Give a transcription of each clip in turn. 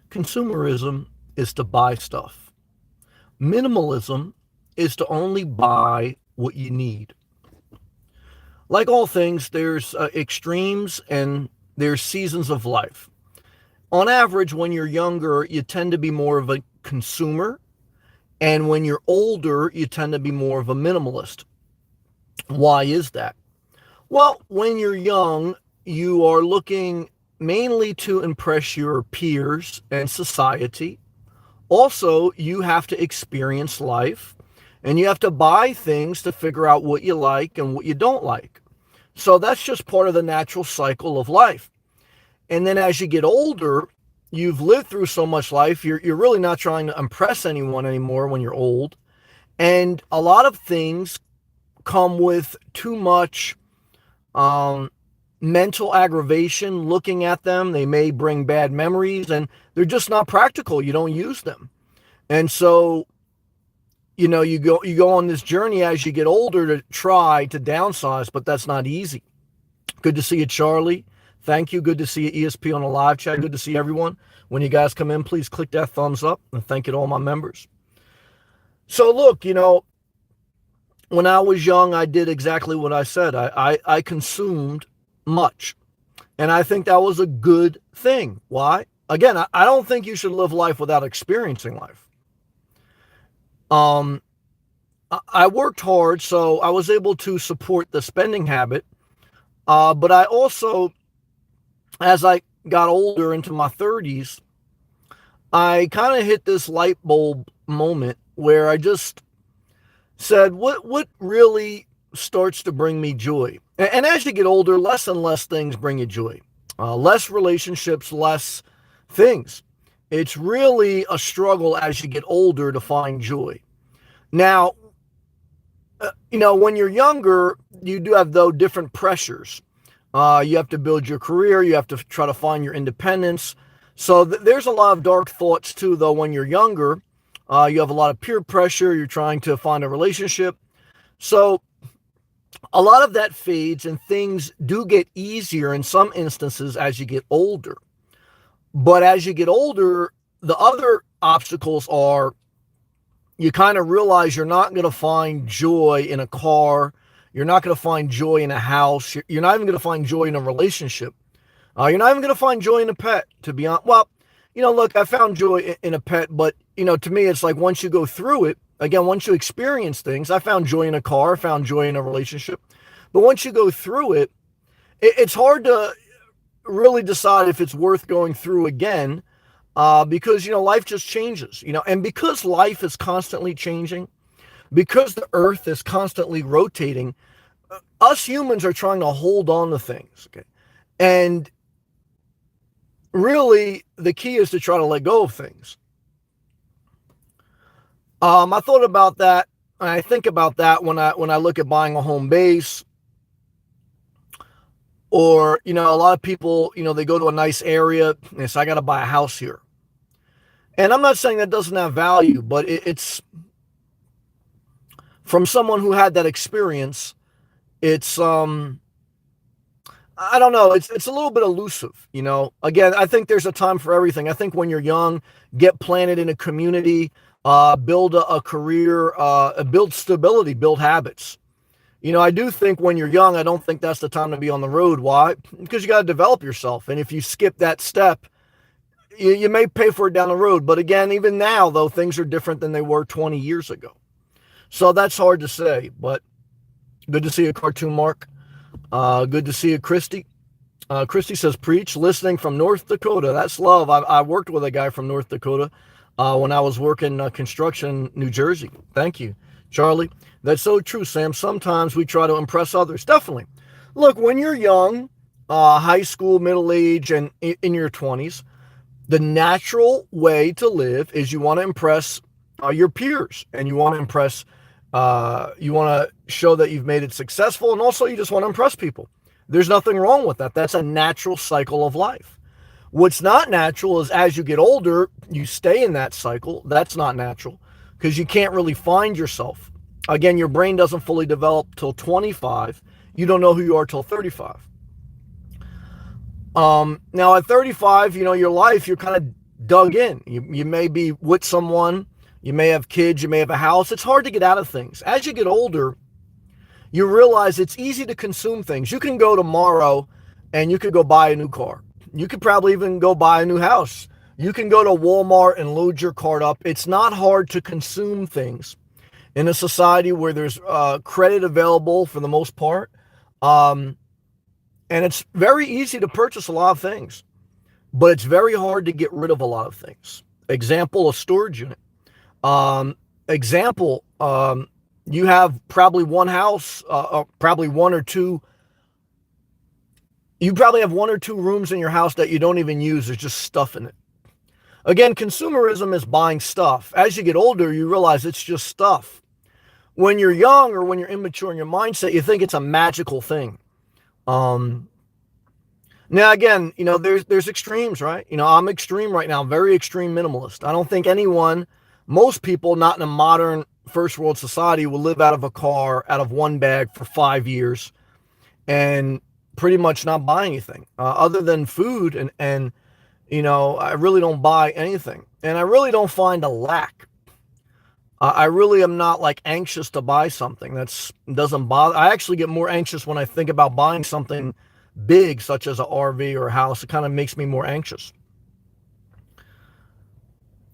Consumerism is to buy stuff. Minimalism is to only buy what you need. Like all things, there's extremes and there's seasons of life. On average, when you're younger, you tend to be more of a consumer, and when you're older, you tend to be more of a minimalist. Why is that? Well, when you're young, you are looking mainly to impress your peers and society. Also, you have to experience life and you have to buy things to figure out what you like and what you don't like. So that's just part of the natural cycle of life. And then as you get older, you've lived through so much life, you're really not trying to impress anyone anymore when you're old. And a lot of things come with too much um, mental aggravation looking at them. They may bring bad memories and they're just not practical. You don't use them. And so, you go on this journey as you get older to try to downsize, but that's not easy. Good to see you, Charlie. Thank you. Good to see you, ESP, on the live chat. Good to see everyone. When you guys come in, please click that thumbs up, and thank you to all my members. So look, when I was young, I did exactly what I said. I consumed much. And I think that was a good thing. Why? Again, I don't think you should live life without experiencing life. I worked hard, so I was able to support the spending habit. But I also, as I got older into my 30s, I kind of hit this light bulb moment where I just said, what really starts to bring me joy? And as you get older, less and less things bring you joy. Less relationships, less things. It's really a struggle as you get older to find joy. Now, when you're younger, you do have, though, different pressures. You have to build your career. You have to try to find your independence. So there's a lot of dark thoughts, too, though, when you're younger. You have a lot of peer pressure. You're trying to find a relationship. So a lot of that fades and things do get easier in some instances as you get older. But as you get older, the other obstacles are you kind of realize you're not going to find joy in a car. You're not going to find joy in a house. You're not even going to find joy in a relationship. You're not even going to find joy in a pet, to be honest. Well, look, I found joy in a pet, but, to me, it's like once you go through it, again, once you experience things, I found joy in a car, found joy in a relationship. But once you go through it, it's hard to really decide if it's worth going through again because, life just changes, and because life is constantly changing, because the earth is constantly rotating, us humans are trying to hold on to things. Okay. And really, the key is to try to let go of things. I thought about that, and I think about that when I look at buying a home base, or a lot of people, they go to a nice area and they say, I got to buy a house here. And I'm not saying that doesn't have value, but it's from someone who had that experience. It's I don't know. It's a little bit elusive, Again, I think there's a time for everything. I think when you're young, get planted in a community, build a career, build stability, build habits. I do think when you're young, I don't think that's the time to be on the road. Why? Because you got to develop yourself. And if you skip that step, you may pay for it down the road. But again, even now, though, things are different than they were 20 years ago. So that's hard to say. But good to see you, Cartoon Mark. Good to see you, Christy. Christy says, preach, listening from North Dakota. That's love. I worked with a guy from North Dakota when I was working construction in New Jersey. Thank you, Charlie. That's so true, Sam. Sometimes we try to impress others. Definitely. Look, when you're young, high school, middle age, and in your 20s, the natural way to live is you want to impress your peers, and you want to impress, you want to show that you've made it successful, and also you just want to impress people. There's nothing wrong with that. That's a natural cycle of life. What's not natural is as you get older, you stay in that cycle. That's not natural because you can't really find yourself. Again, your brain doesn't fully develop till 25. You don't know who you are till 35. Now at 35, your life, you're kind of dug in. You may be with someone, you may have kids, you may have a house. It's hard to get out of things. As you get older, you realize it's easy to consume things. You can go tomorrow and you could go buy a new car. You could probably even go buy a new house. You can go to Walmart and load your cart up. It's not hard to consume things in a society where there's credit available for the most part. Um, and it's very easy to purchase a lot of things, but it's very hard to get rid of a lot of things. Example, a storage unit. Example, you have probably one house, probably one or two. You probably have one or two rooms in your house that you don't even use. There's just stuff in it. Again, consumerism is buying stuff. As you get older, you realize it's just stuff. When you're young or when you're immature in your mindset, you think it's a magical thing. Now, again, there's extremes, right? I'm extreme right now, very extreme minimalist. I don't think most people not in a modern first world society will live out of a car, out of one bag for 5 years and pretty much not buy anything other than food. And I really don't buy anything. And I really don't find a lack. I really am not like anxious to buy something. Doesn't bother. I actually get more anxious when I think about buying something big, such as an RV or a house. It kind of makes me more anxious.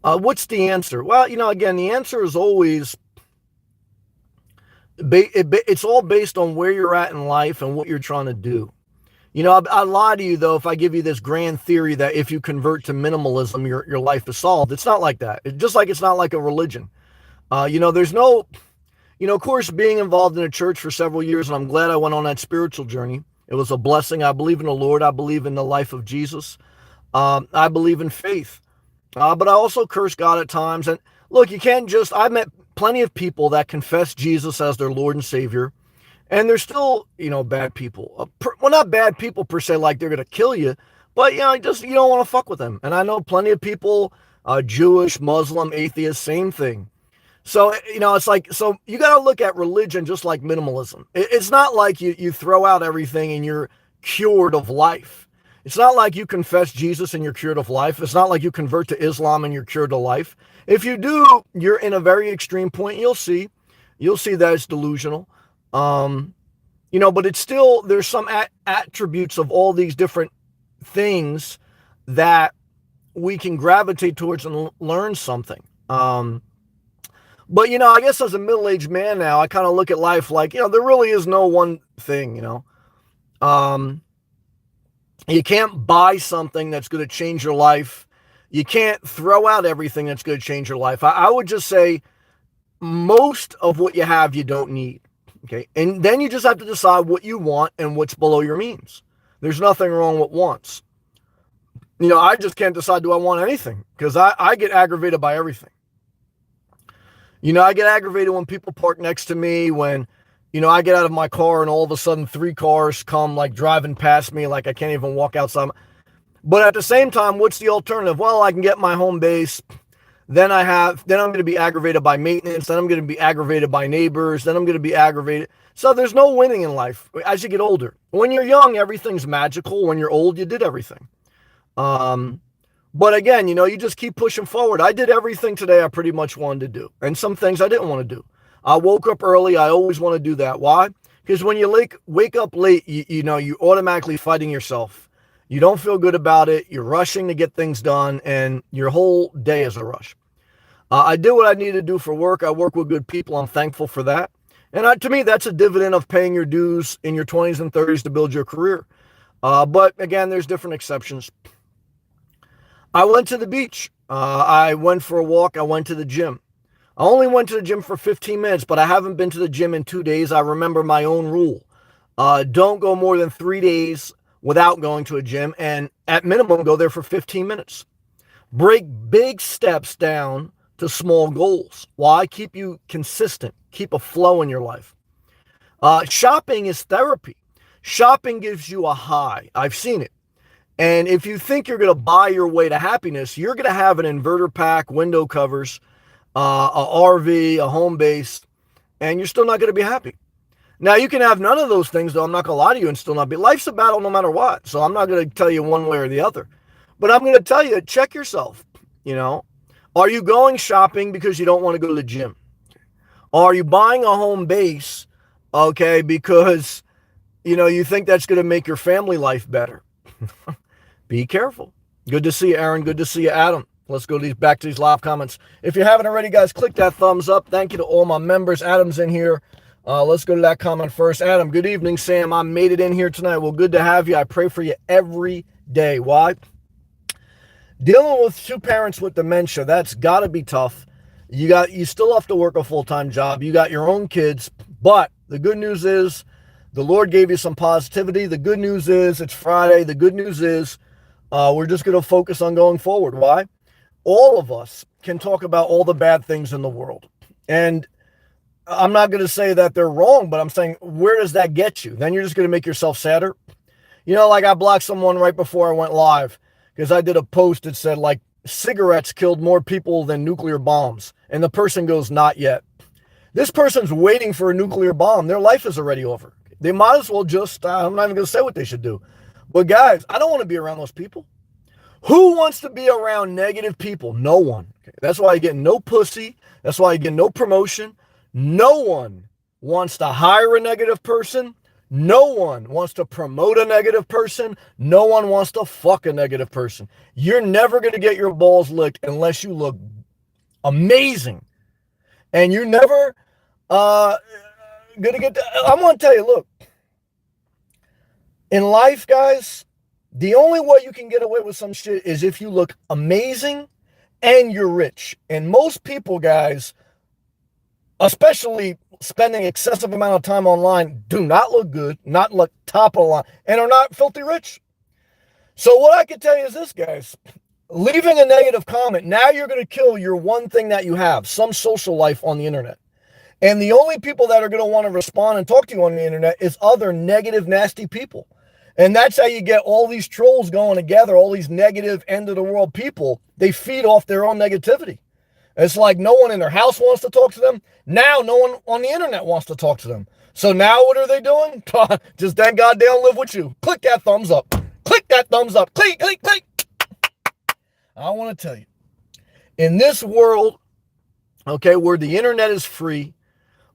What's the answer? Well, again, the answer is always, it's all based on where you're at in life and what you're trying to do. I lie to you, though, if I give you this grand theory that if you convert to minimalism, your life is solved. It's not like that. Just like it's not like a religion. There's no, of course, being involved in a church for several years, and I'm glad I went on that spiritual journey. It was a blessing. I believe in the Lord. I believe in the life of Jesus. I believe in faith. But I also curse God at times. And look, I've met plenty of people that confess Jesus as their Lord and Savior. And they're still, bad people. Well, not bad people per se, like they're going to kill you. But, you don't want to fuck with them. And I know plenty of people, Jewish, Muslim, atheist, same thing. So, it's like, so you got to look at religion just like minimalism. It's not like you throw out everything and you're cured of life. It's not like you confess Jesus and you're cured of life. It's not like you convert to Islam and you're cured of life. If you do, you're in a very extreme point. You'll see that it's delusional. But it's still, there's some attributes of all these different things that we can gravitate towards and learn something. But, I guess as a middle-aged man now, I kind of look at life like, there really is no one thing, You can't buy something that's going to change your life. You can't throw out everything that's going to change your life. I would just say most of what you have, you don't need. Okay. And then you just have to decide what you want and what's below your means. There's nothing wrong with wants. I just can't decide, do I want anything? Because I get aggravated by everything. I get aggravated when people park next to me, when, I get out of my car and all of a sudden 3 cars come like driving past me, like I can't even walk outside. But at the same time, what's the alternative? Well, I can get my home base. Then I'm going to be aggravated by maintenance. Then I'm going to be aggravated by neighbors. Then I'm going to be aggravated. So there's no winning in life as you get older. When you're young, everything's magical. When you're old, you did everything. But again, you just keep pushing forward. I did everything today I pretty much wanted to do. And some things I didn't want to do. I woke up early. I always want to do that. Why? Because when you wake up late, you're automatically fighting yourself. You don't feel good about it. You're rushing to get things done, and your whole day is a rush. I do what I need to do for work. I work with good people. I'm thankful for that. And to me, that's a dividend of paying your dues in your 20s and 30s to build your career. But again, there's different exceptions. I went to the beach. I went for a walk. I went to the gym. I only went to the gym for 15 minutes, but I haven't been to the gym in 2 days. I remember my own rule. Don't go more than 3 days without going to a gym, and at minimum, go there for 15 minutes. Break big steps down to small goals. Why? Keep you consistent. Keep a flow in your life. Shopping is therapy. Shopping gives you a high. I've seen it. And if you think you're going to buy your way to happiness, you're going to have an inverter pack, window covers, a RV, a home base, and you're still not going to be happy. Now, you can have none of those things, though. I'm not going to lie to you and still not be. Life's a battle no matter what. So I'm not going to tell you one way or the other. But I'm going to tell you, check yourself. You know, are you going shopping because you don't want to go to the gym? Are you buying a home base, okay, because, you think that's going to make your family life better? Be careful. Good to see you, Aaron. Good to see you, Adam. Let's go back to these live comments. If you haven't already, guys, click that thumbs up. Thank you to all my members. Adam's in here. Let's go to that comment first. Adam, good evening, Sam. I made it in here tonight. Well, good to have you. I pray for you every day. Why? Dealing with two parents with dementia, that's got to be tough. You still have to work a full-time job. You got your own kids, but the good news is the Lord gave you some positivity. The good news is it's Friday. The good news is we're just going to focus on going forward. Why? All of us can talk about all the bad things in the world. And I'm not going to say that they're wrong, but I'm saying, where does that get you? Then you're just going to make yourself sadder. Like I blocked someone right before I went live because I did a post that said, like, cigarettes killed more people than nuclear bombs. And the person goes, not yet. This person's waiting for a nuclear bomb. Their life is already over. They might as well just, I'm not even going to say what they should do. But guys, I don't want to be around those people. Who wants to be around negative people? No one. Okay. That's why you get no pussy. That's why you get no promotion. No one wants to hire a negative person. No one wants to promote a negative person. No one wants to fuck a negative person. You're never going to get your balls licked unless you look amazing. And you're never going to get I'm going to tell you, look. In life, guys, the only way you can get away with some shit is if you look amazing and you're rich. And most people, guys, especially spending excessive amount of time online, do not look good, not look top of the line, and are not filthy rich. So what I can tell you is this, guys. Leaving a negative comment, now you're going to kill your one thing that you have, some social life on the internet. And the only people that are going to want to respond and talk to you on the internet is other negative, nasty people. And that's how you get all these trolls going together, all these negative end-of-the-world people. They feed off their own negativity. It's like no one in their house wants to talk to them. Now no one on the internet wants to talk to them. So now what are they doing? Just thank God they don't live with you. Click that thumbs up. Click that thumbs up. Click, click, click. I want to tell you, in this world, okay, where the internet is free,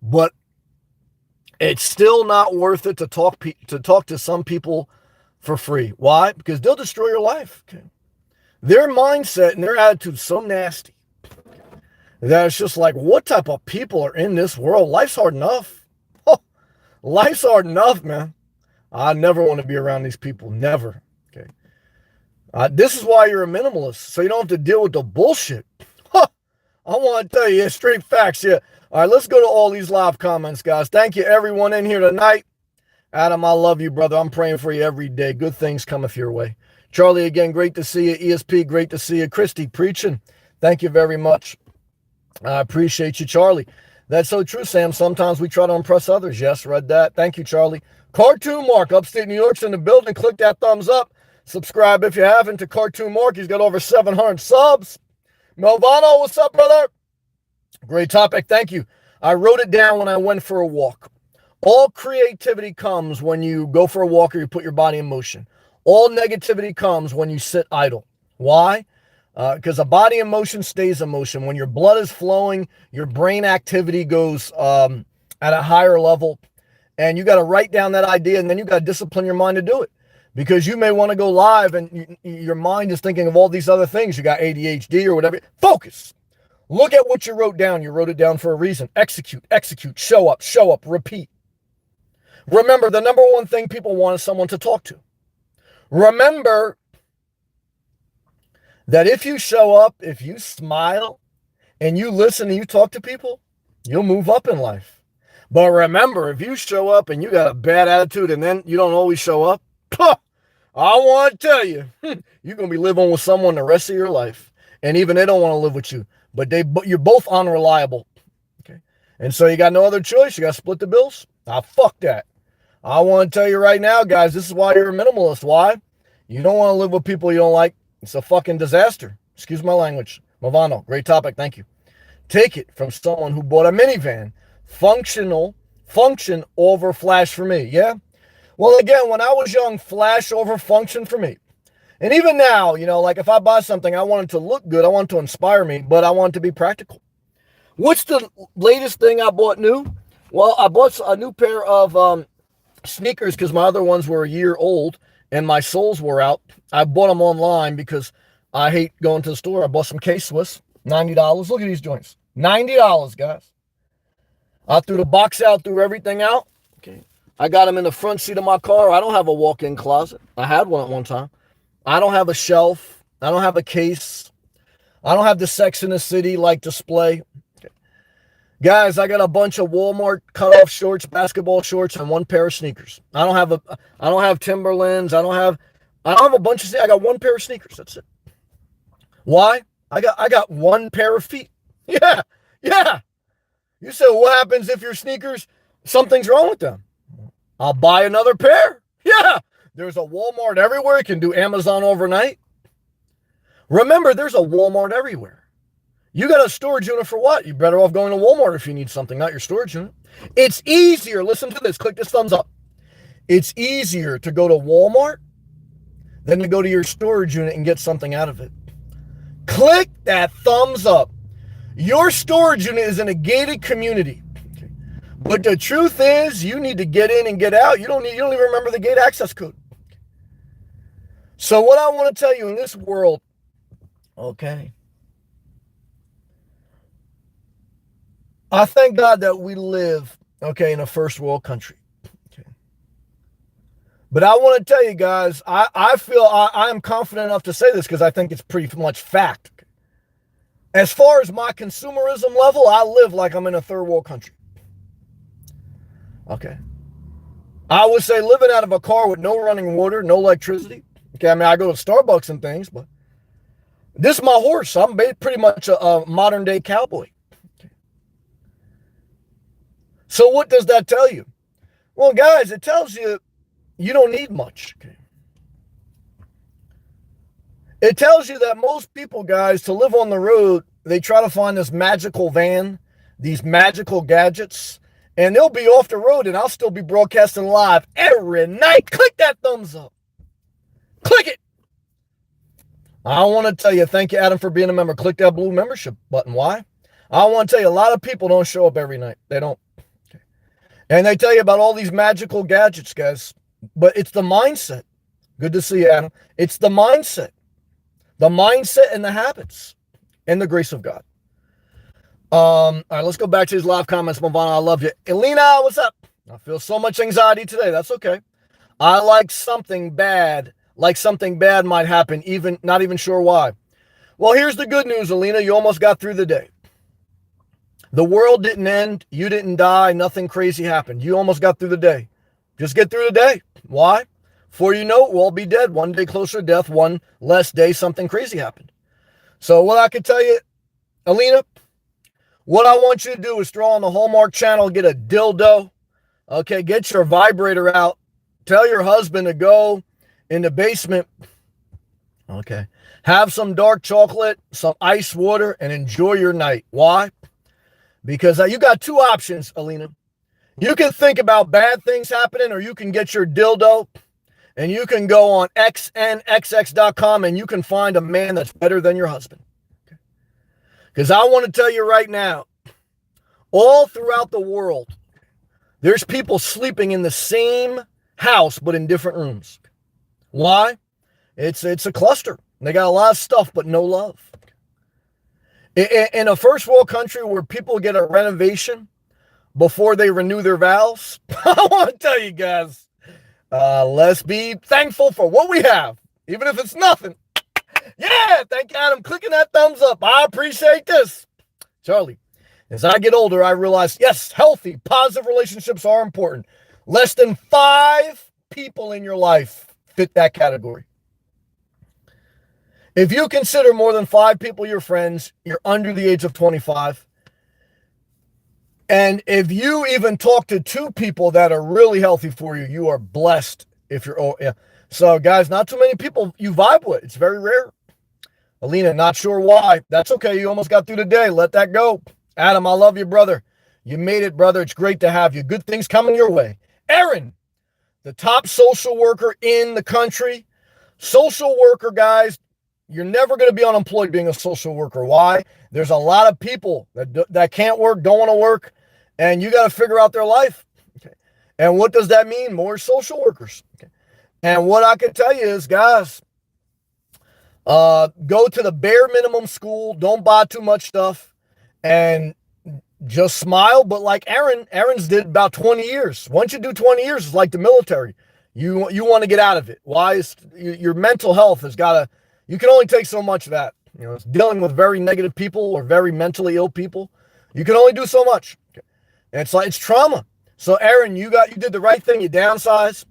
but it's still not worth it to talk to some people for free. Why? Because they'll destroy your life. Okay? Their mindset and their attitude is so nasty that it's just like, what type of people are in this world? Life's hard enough. Oh, life's hard enough, man. I never want to be around these people. Never. Okay. This is why you're a minimalist, so you don't have to deal with the bullshit. Huh. I want to tell you, straight facts here. All right, let's go to all these live comments, guys. Thank you, everyone in here tonight. Adam, I love you, brother. I'm praying for you every day. Good things cometh your way. Charlie, again, great to see you. ESP, great to see you. Christy, preaching. Thank you very much. I appreciate you, Charlie. That's so true, Sam. Sometimes we try to impress others. Yes, read that. Thank you, Charlie. Cartoon Mark, upstate New York's in the building. Click that thumbs up. Subscribe if you haven't to Cartoon Mark. He's got over 700 subs. Melvano, what's up, brother? Great topic. Thank you. I wrote it down when I went for a walk. All creativity comes when you go for a walk or you put your body in motion. All negativity comes when you sit idle. Why? Because a body in motion stays in motion. When your blood is flowing, your brain activity goes at a higher level. And you got to write down that idea, and then you got to discipline your mind to do it. Because you may want to go live and your mind is thinking of all these other things. You got ADHD or whatever. Focus. Look at what you wrote down. You wrote it down for a reason. Execute, show up, repeat. Remember, the number one thing people want is someone to talk to. Remember that if you show up, if you smile, and you listen and you talk to people, you'll move up in life. But remember, if you show up and you got a bad attitude and then you don't always show up, I want to tell you, you're going to be living with someone the rest of your life. And even they don't want to live with you. But you're both unreliable. Okay. And so you got no other choice. You got to split the bills. Fuck that. I want to tell you right now, guys, this is why you're a minimalist. Why? You don't want to live with people you don't like. It's a fucking disaster. Excuse my language. Movano, great topic. Thank you. Take it from someone who bought a minivan. Function over flash for me. Yeah? Well, again, when I was young, flash over function for me. And even now, like if I buy something, I want it to look good. I want it to inspire me, but I want it to be practical. What's the latest thing I bought new? Well, I bought a new pair of sneakers because my other ones were a year old and my soles were out. I bought them online because I hate going to the store. I bought some K-Swiss, $90. Look at these joints. $90, guys. I threw the box out, threw everything out. Okay. I got them in the front seat of my car. I don't have a walk-in closet. I had one at one time. I don't have a shelf. I don't have a case. I don't have the Sex in the City like display. Okay. Guys, I got a bunch of Walmart cutoff shorts, basketball shorts, and one pair of sneakers. I don't have Timberlands. I don't have a bunch of. I got one pair of sneakers. That's it. Why? I got one pair of feet. Yeah. You said, what happens if your sneakers, something's wrong with them? I'll buy another pair. Yeah. There's a Walmart everywhere. You can do Amazon overnight. Remember, there's a Walmart everywhere. You got a storage unit for what? You're better off going to Walmart if you need something, not your storage unit. It's easier. Listen to this. Click this thumbs up. It's easier to go to Walmart than to go to your storage unit and get something out of it. Click that thumbs up. Your storage unit is in a gated community. Okay. But the truth is, you need to get in and get out. You don't even remember the gate access code. So what I want to tell you in this world, okay, I thank God that we live, okay, in a first world country. Okay. But I want to tell you guys, I feel I am confident enough to say this because I think it's pretty much fact. As far as my consumerism level, I live like I'm in a third world country. Okay. I would say living out of a car with no running water, no electricity. Okay, I mean, I go to Starbucks and things, but this is my horse. I'm pretty much a modern day cowboy. Okay. So what does that tell you? Well, guys, it tells you you don't need much. Okay. It tells you that most people, guys, to live on the road, they try to find this magical van, these magical gadgets, and they'll be off the road and I'll still be broadcasting live every night. Click that thumbs up. Click it. I want to tell you, thank you, Adam, for being a member. Click that blue membership button. Why? I want to tell you, a lot of people don't show up every night. They don't. Okay. And they tell you about all these magical gadgets, guys. But it's the mindset. Good to see you, Adam. It's the mindset. The mindset and the habits and the grace of God. All right, let's go back to these live comments. Movana, I love you. Elena, what's up? I feel so much anxiety today. That's okay. I like something bad might happen, not even sure why. Well, here's the good news, Alina. You almost got through the day. The world didn't end. You didn't die. Nothing crazy happened. You almost got through the day. Just get through the day. Why? Before you know it, we'll all be dead. One day closer to death, one less day, something crazy happened. So what I could tell you, Alina, what I want you to do is throw on the Hallmark Channel, get a dildo. Okay, get your vibrator out. Tell your husband to go in the basement. Okay. Have some dark chocolate, some ice water, and enjoy your night. Why? Because you got two options, Alina. You can think about bad things happening, or you can get your dildo and you can go on xnxx.com and you can find a man that's better than your husband. Because I want to tell you right now, all throughout the world, there's people sleeping in the same house but in different rooms. Why? It's a cluster. They got a lot of stuff but no love. In a first world country where people get a renovation before they renew their vows, I want to tell you guys, let's be thankful for what we have, even if it's nothing. Yeah, thank you, Adam. Clicking that thumbs up. I appreciate this. Charlie, as I get older, I realize, yes, healthy, positive relationships are important. Less than 5 people in your life fit that category. If you consider more than 5 people your friends, you're under the age of 25. And if you even talk to 2 people that are really healthy for you, you are blessed if you're, yeah. So guys, not too many people you vibe with. It's very rare. Alina, not sure why. That's okay. You almost got through the day. Let that go. Adam, I love you, brother. You made it, brother. It's great to have you. Good things coming your way. Aaron, the top social worker in the country, Social worker, guys, you're never going to be unemployed being a social worker. Why? There's a lot of people that can't work, don't want to work, and you got to figure out their life. Okay. And what does that mean? More social workers. Okay. And what I can tell you is, guys, go to the bare minimum school. Don't buy too much stuff, and just smile. But like Aaron's did about 20 years. Once you do 20 years, it's like the military. You want to get out of it. Why? Your mental health has got to. You can only take so much of that. It's dealing with very negative people or very mentally ill people. You can only do so much. Okay. And it's trauma. So Aaron, you did the right thing. You downsize.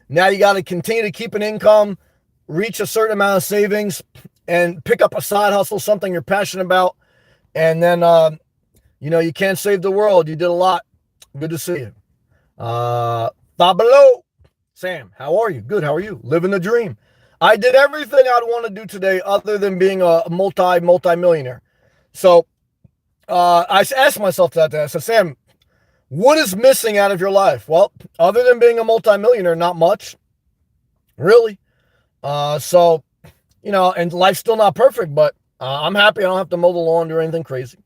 Now you got to continue to keep an income, reach a certain amount of savings, and pick up a side hustle, something you're passionate about. And then, you can't save the world. You did a lot. Good to see you. Fabelo. Sam, how are you? Good. How are you? Living the dream. I did everything I'd want to do today other than being a multi-millionaire. So I asked myself that day. I said, Sam, what is missing out of your life? Well, other than being a multi-millionaire, not much. Really. And life's still not perfect, but I'm happy I don't have to mow the lawn or anything crazy.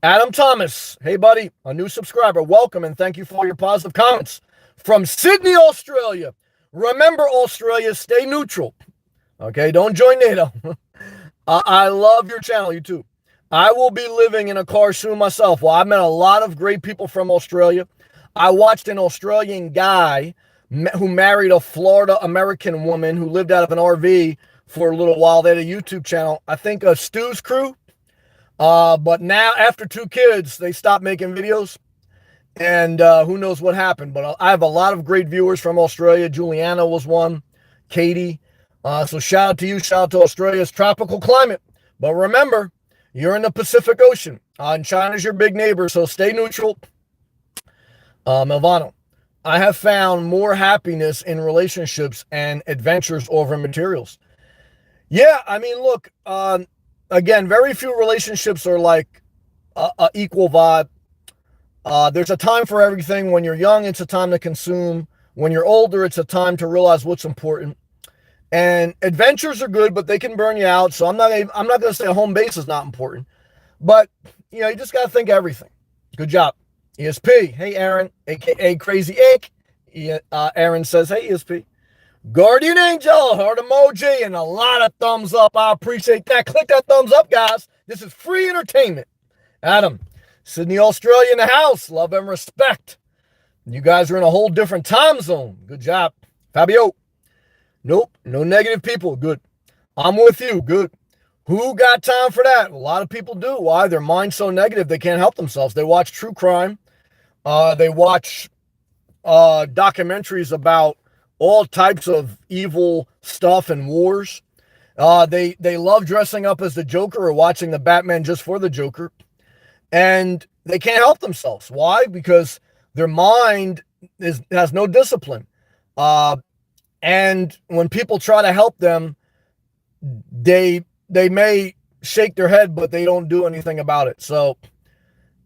Adam Thomas, hey buddy, a new subscriber. Welcome and thank you for all your positive comments. From Sydney, Australia. Remember, Australia, stay neutral. Okay, don't join NATO. I love your channel, you too. I will be living in a car soon myself. Well, I've met a lot of great people from Australia. I watched an Australian guy who married a Florida American woman who lived out of an RV for a little while. They had a YouTube channel, I think Stu's Crew. But now, after 2 kids, they stopped making videos. And who knows what happened. But I have a lot of great viewers from Australia. Juliana was one. Katie. So shout out to you. Shout out to Australia's tropical climate. But remember, you're in the Pacific Ocean. And China's your big neighbor, so stay neutral. Melvano. I have found more happiness in relationships and adventures over materials. Yeah, I mean, look, again, very few relationships are like a equal vibe. There's a time for everything. When you're young, it's a time to consume. When you're older, it's a time to realize what's important. And adventures are good, but they can burn you out. So I'm not going to say a home base is not important. But, you just got to think everything. Good job. ESP. Hey, Aaron, a.k.a. Crazy Ake. Aaron says, hey, ESP. Guardian Angel, heart emoji, and a lot of thumbs up. I appreciate that. Click that thumbs up, guys. This is free entertainment. Adam, Sydney, Australia in the house. Love and respect. You guys are in a whole different time zone. Good job. Fabio. Nope. No negative people. Good. I'm with you. Good. Who got time for that? A lot of people do. Why? Their mind's so negative they can't help themselves. They watch true crime. They watch documentaries about all types of evil stuff and wars. They love dressing up as the Joker or watching the Batman just for the Joker. And they can't help themselves. Why? Because their mind has no discipline. And when people try to help them, they may shake their head, but they don't do anything about it. So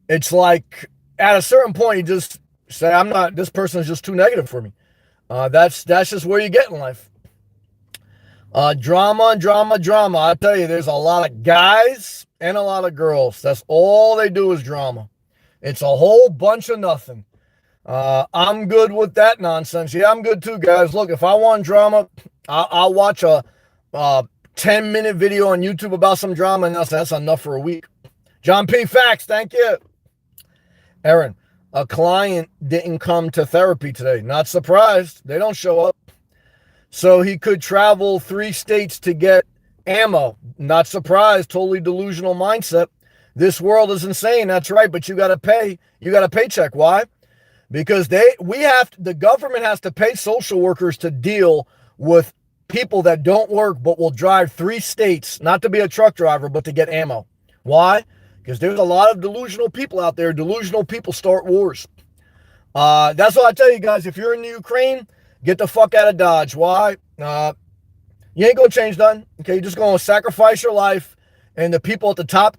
it's like at a certain point, you just say, this person is just too negative for me. That's just where you get in life. Drama. I tell you, there's a lot of guys and a lot of girls. That's all they do is drama. It's a whole bunch of nothing. I'm good with that nonsense. Yeah, I'm good too, guys. Look, if I want drama, I'll watch a 10-minute video on YouTube about some drama, and that's enough for a week. John P. Facts, thank you. Aaron, a client didn't come to therapy today. Not surprised. They don't show up. So he could travel 3 states to get ammo. Not surprised. Totally delusional mindset. This world is insane. That's right. But you got to pay. You got a paycheck. Why? Because the government has to pay social workers to deal with people that don't work but will drive 3 states, not to be a truck driver, but to get ammo. Why? Because there's a lot of delusional people out there. Delusional people start wars. That's what I tell you guys. If you're in the Ukraine, get the fuck out of Dodge. Why? You ain't going to change nothing. Okay, you're just going to sacrifice your life. And the people at the top,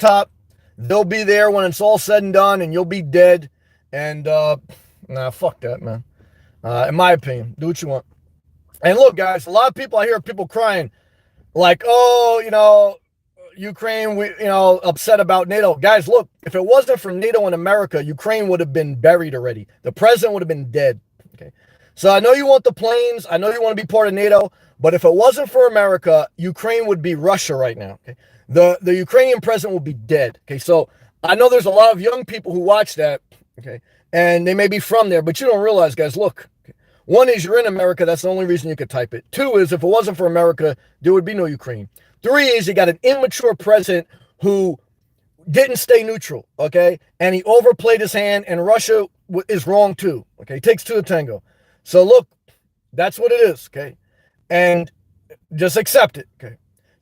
they'll be there when it's all said and done, and you'll be dead. And, fuck that, man. In my opinion, do what you want. And look, guys, a lot of people, I hear people crying like, oh, Ukraine, upset about NATO. Guys, look, if it wasn't for NATO in America, Ukraine would have been buried already. The president would have been dead. Okay. So I know you want the planes. I know you want to be part of NATO. But if it wasn't for America, Ukraine would be Russia right now. Okay. The Ukrainian president would be dead. Okay. So I know there's a lot of young people who watch that. Okay. And they may be from there, but you don't realize, guys, look. Okay, one is you're in America. That's the only reason you could type it. Two is if it wasn't for America, there would be no Ukraine. Three is you got an immature president who didn't stay neutral, okay? And he overplayed his hand, and Russia is wrong too, okay? It takes two to tango. So look, that's what it is, okay? And just accept it, okay?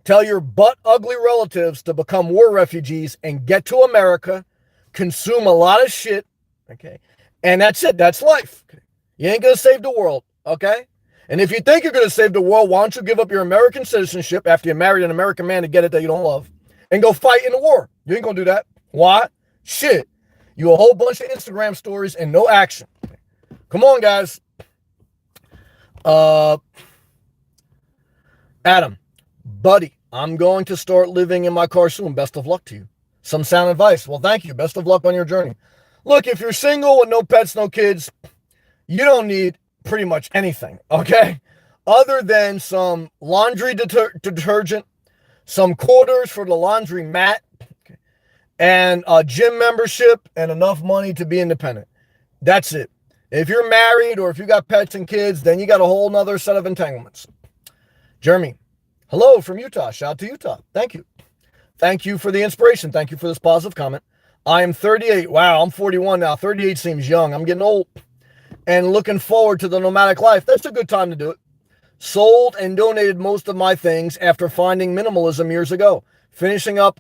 Tell your butt ugly relatives to become war refugees and get to America, consume a lot of shit, okay? And that's it. That's life. Okay? You ain't gonna save the world, okay? And if you think you're going to save the world, why don't you give up your American citizenship after you married an American man to get it that you don't love and go fight in the war? You ain't going to do that. Why? Shit. You a whole bunch of Instagram stories and no action. Come on, guys. Adam, buddy, I'm going to start living in my car soon. Best of luck to you. Some sound advice. Well, thank you. Best of luck on your journey. Look, if you're single with no pets, no kids, you don't need pretty much anything, okay? Other than some laundry detergent, some quarters for the laundry mat, okay, and a gym membership and enough money to be independent. That's it. If you're married or if you got pets and kids, then you got a whole nother set of entanglements. Jeremy, hello from Utah. Shout out to Utah. Thank you. Thank you for the inspiration. Thank you for this positive comment. I am 38. Wow, I'm 41 now. 38 seems young. I'm getting old. And looking forward to the nomadic life. That's a good time to do it. Sold and donated most of my things after finding minimalism years ago, finishing up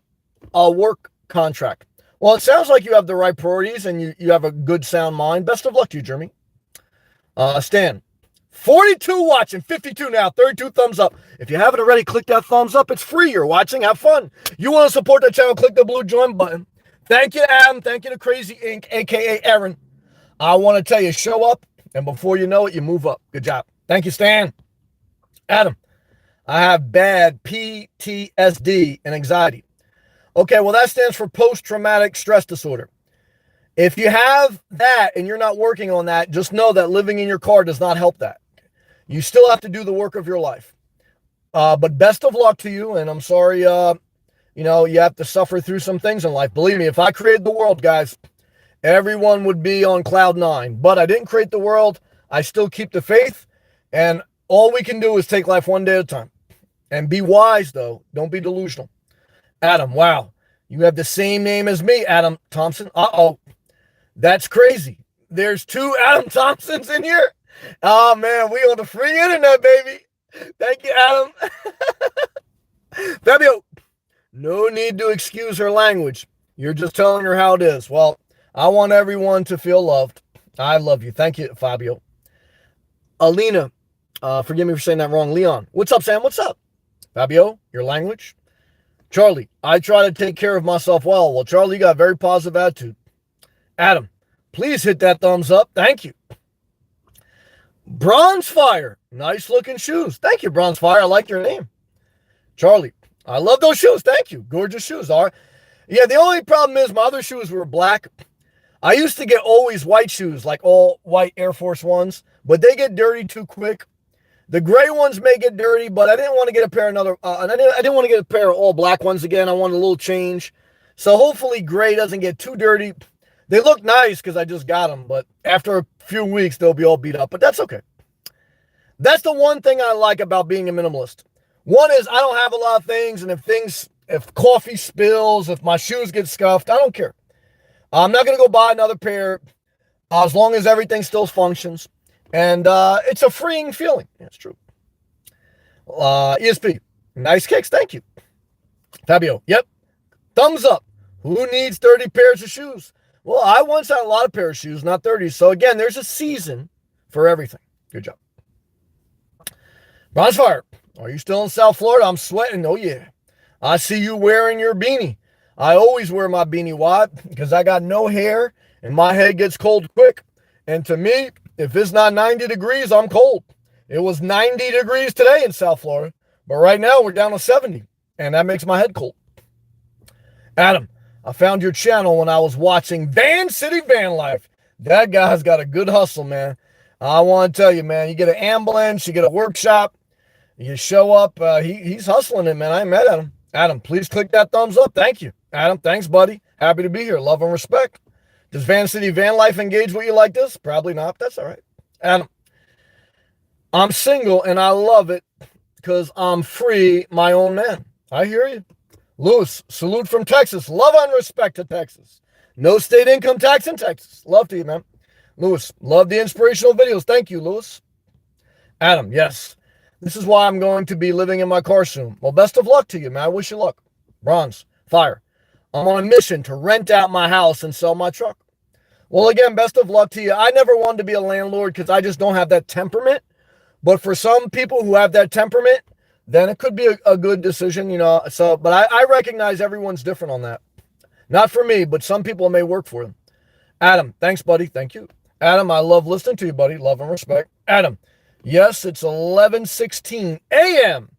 a work contract. Well, it sounds like you have the right priorities and you have a good sound mind. Best of luck to you, Jeremy. Stan, 42 watching, 52 now, 32 thumbs up. If you haven't already, click that thumbs up. It's free. You're watching. Have fun. You want to support the channel, click the blue join button. Thank you, Adam. Thank you to Crazy Inc., a.k.a. Aaron. I want to tell you, show up, and before you know it, you move up. Good job. Thank you, Stan. Adam, I have bad PTSD and anxiety. Okay, well, that stands for post-traumatic stress disorder. If you have that and you're not working on that, just know that living in your car does not help that. You still have to do the work of your life. But best of luck to you, and I'm sorry, you have to suffer through some things in life. Believe me, if I created the world, guys, everyone would be on cloud nine, but I didn't create the world. I still keep the faith, and all we can do is take life one day at a time. And be wise, though. Don't be delusional. Adam, wow. You have the same name as me, Adam Thompson. Uh-oh. That's crazy. There's two Adam Thompsons in here? Oh, man, we on the free internet, baby. Thank you, Adam. Fabio, no need to excuse her language. You're just telling her how it is. Well, I want everyone to feel loved. I love you. Thank you, Fabio. Alina, forgive me for saying that wrong. Leon, what's up, Sam? What's up? Fabio, your language. Charlie, I try to take care of myself well. Well, Charlie, you got a very positive attitude. Adam, please hit that thumbs up. Thank you. Bronze Fire, nice looking shoes. Thank you, Bronze Fire. I like your name. Charlie, I love those shoes. Thank you. Gorgeous shoes. All right. Yeah, the only problem is my other shoes were black. I used to get always white shoes, like all white Air Force Ones, but they get dirty too quick. The gray ones may get dirty, but I didn't want to get a pair of I didn't want to get a pair of all black ones again. I wanted a little change. So hopefully gray doesn't get too dirty. They look nice because I just got them, but after a few weeks, they'll be all beat up, but that's okay. That's the one thing I like about being a minimalist. One is I don't have a lot of things, and if coffee spills, if my shoes get scuffed, I don't care. I'm not going to go buy another pair as long as everything still functions. And it's a freeing feeling. That's true. ESP, nice kicks. Thank you. Fabio, yep. Thumbs up. Who needs 30 pairs of shoes? Well, I once had a lot of pairs of shoes, not 30. So again, there's a season for everything. Good job. Bronzefire, are you still in South Florida? I'm sweating. Oh, yeah. I see you wearing your beanie. I always wear my beanie. Why? Because I got no hair and my head gets cold quick. And to me, if it's not 90 degrees, I'm cold. It was 90 degrees today in South Florida, but right now we're down to 70, and that makes my head cold. Adam, I found your channel when I was watching Van City Van Life. That guy's got a good hustle, man. I want to tell you, man, you get an ambulance, you get a workshop, you show up. He's hustling it, man. I ain't mad at him. Adam, please click that thumbs up. Thank you. Adam, thanks, buddy. Happy to be here. Love and respect. Does Van City Van Life engage with you like this? Probably not. That's all right. Adam, I'm single and I love it because I'm free, my own man. I hear you. Lewis, salute from Texas. Love and respect to Texas. No state income tax in Texas. Love to you, man. Lewis, love the inspirational videos. Thank you, Lewis. Adam, yes. This is why I'm going to be living in my car soon. Well, best of luck to you, man. I wish you luck. Bronze, fire. I'm on a mission to rent out my house and sell my truck. Well, again, best of luck to you. I never wanted to be a landlord because I just don't have that temperament. But for some people who have that temperament, then it could be a good decision, you know. So, but I recognize everyone's different on that. Not for me, but some people may work for them. Adam, thanks, buddy. Thank you. Adam, I love listening to you, buddy. Love and respect. Adam, yes, it's 11:16 a.m.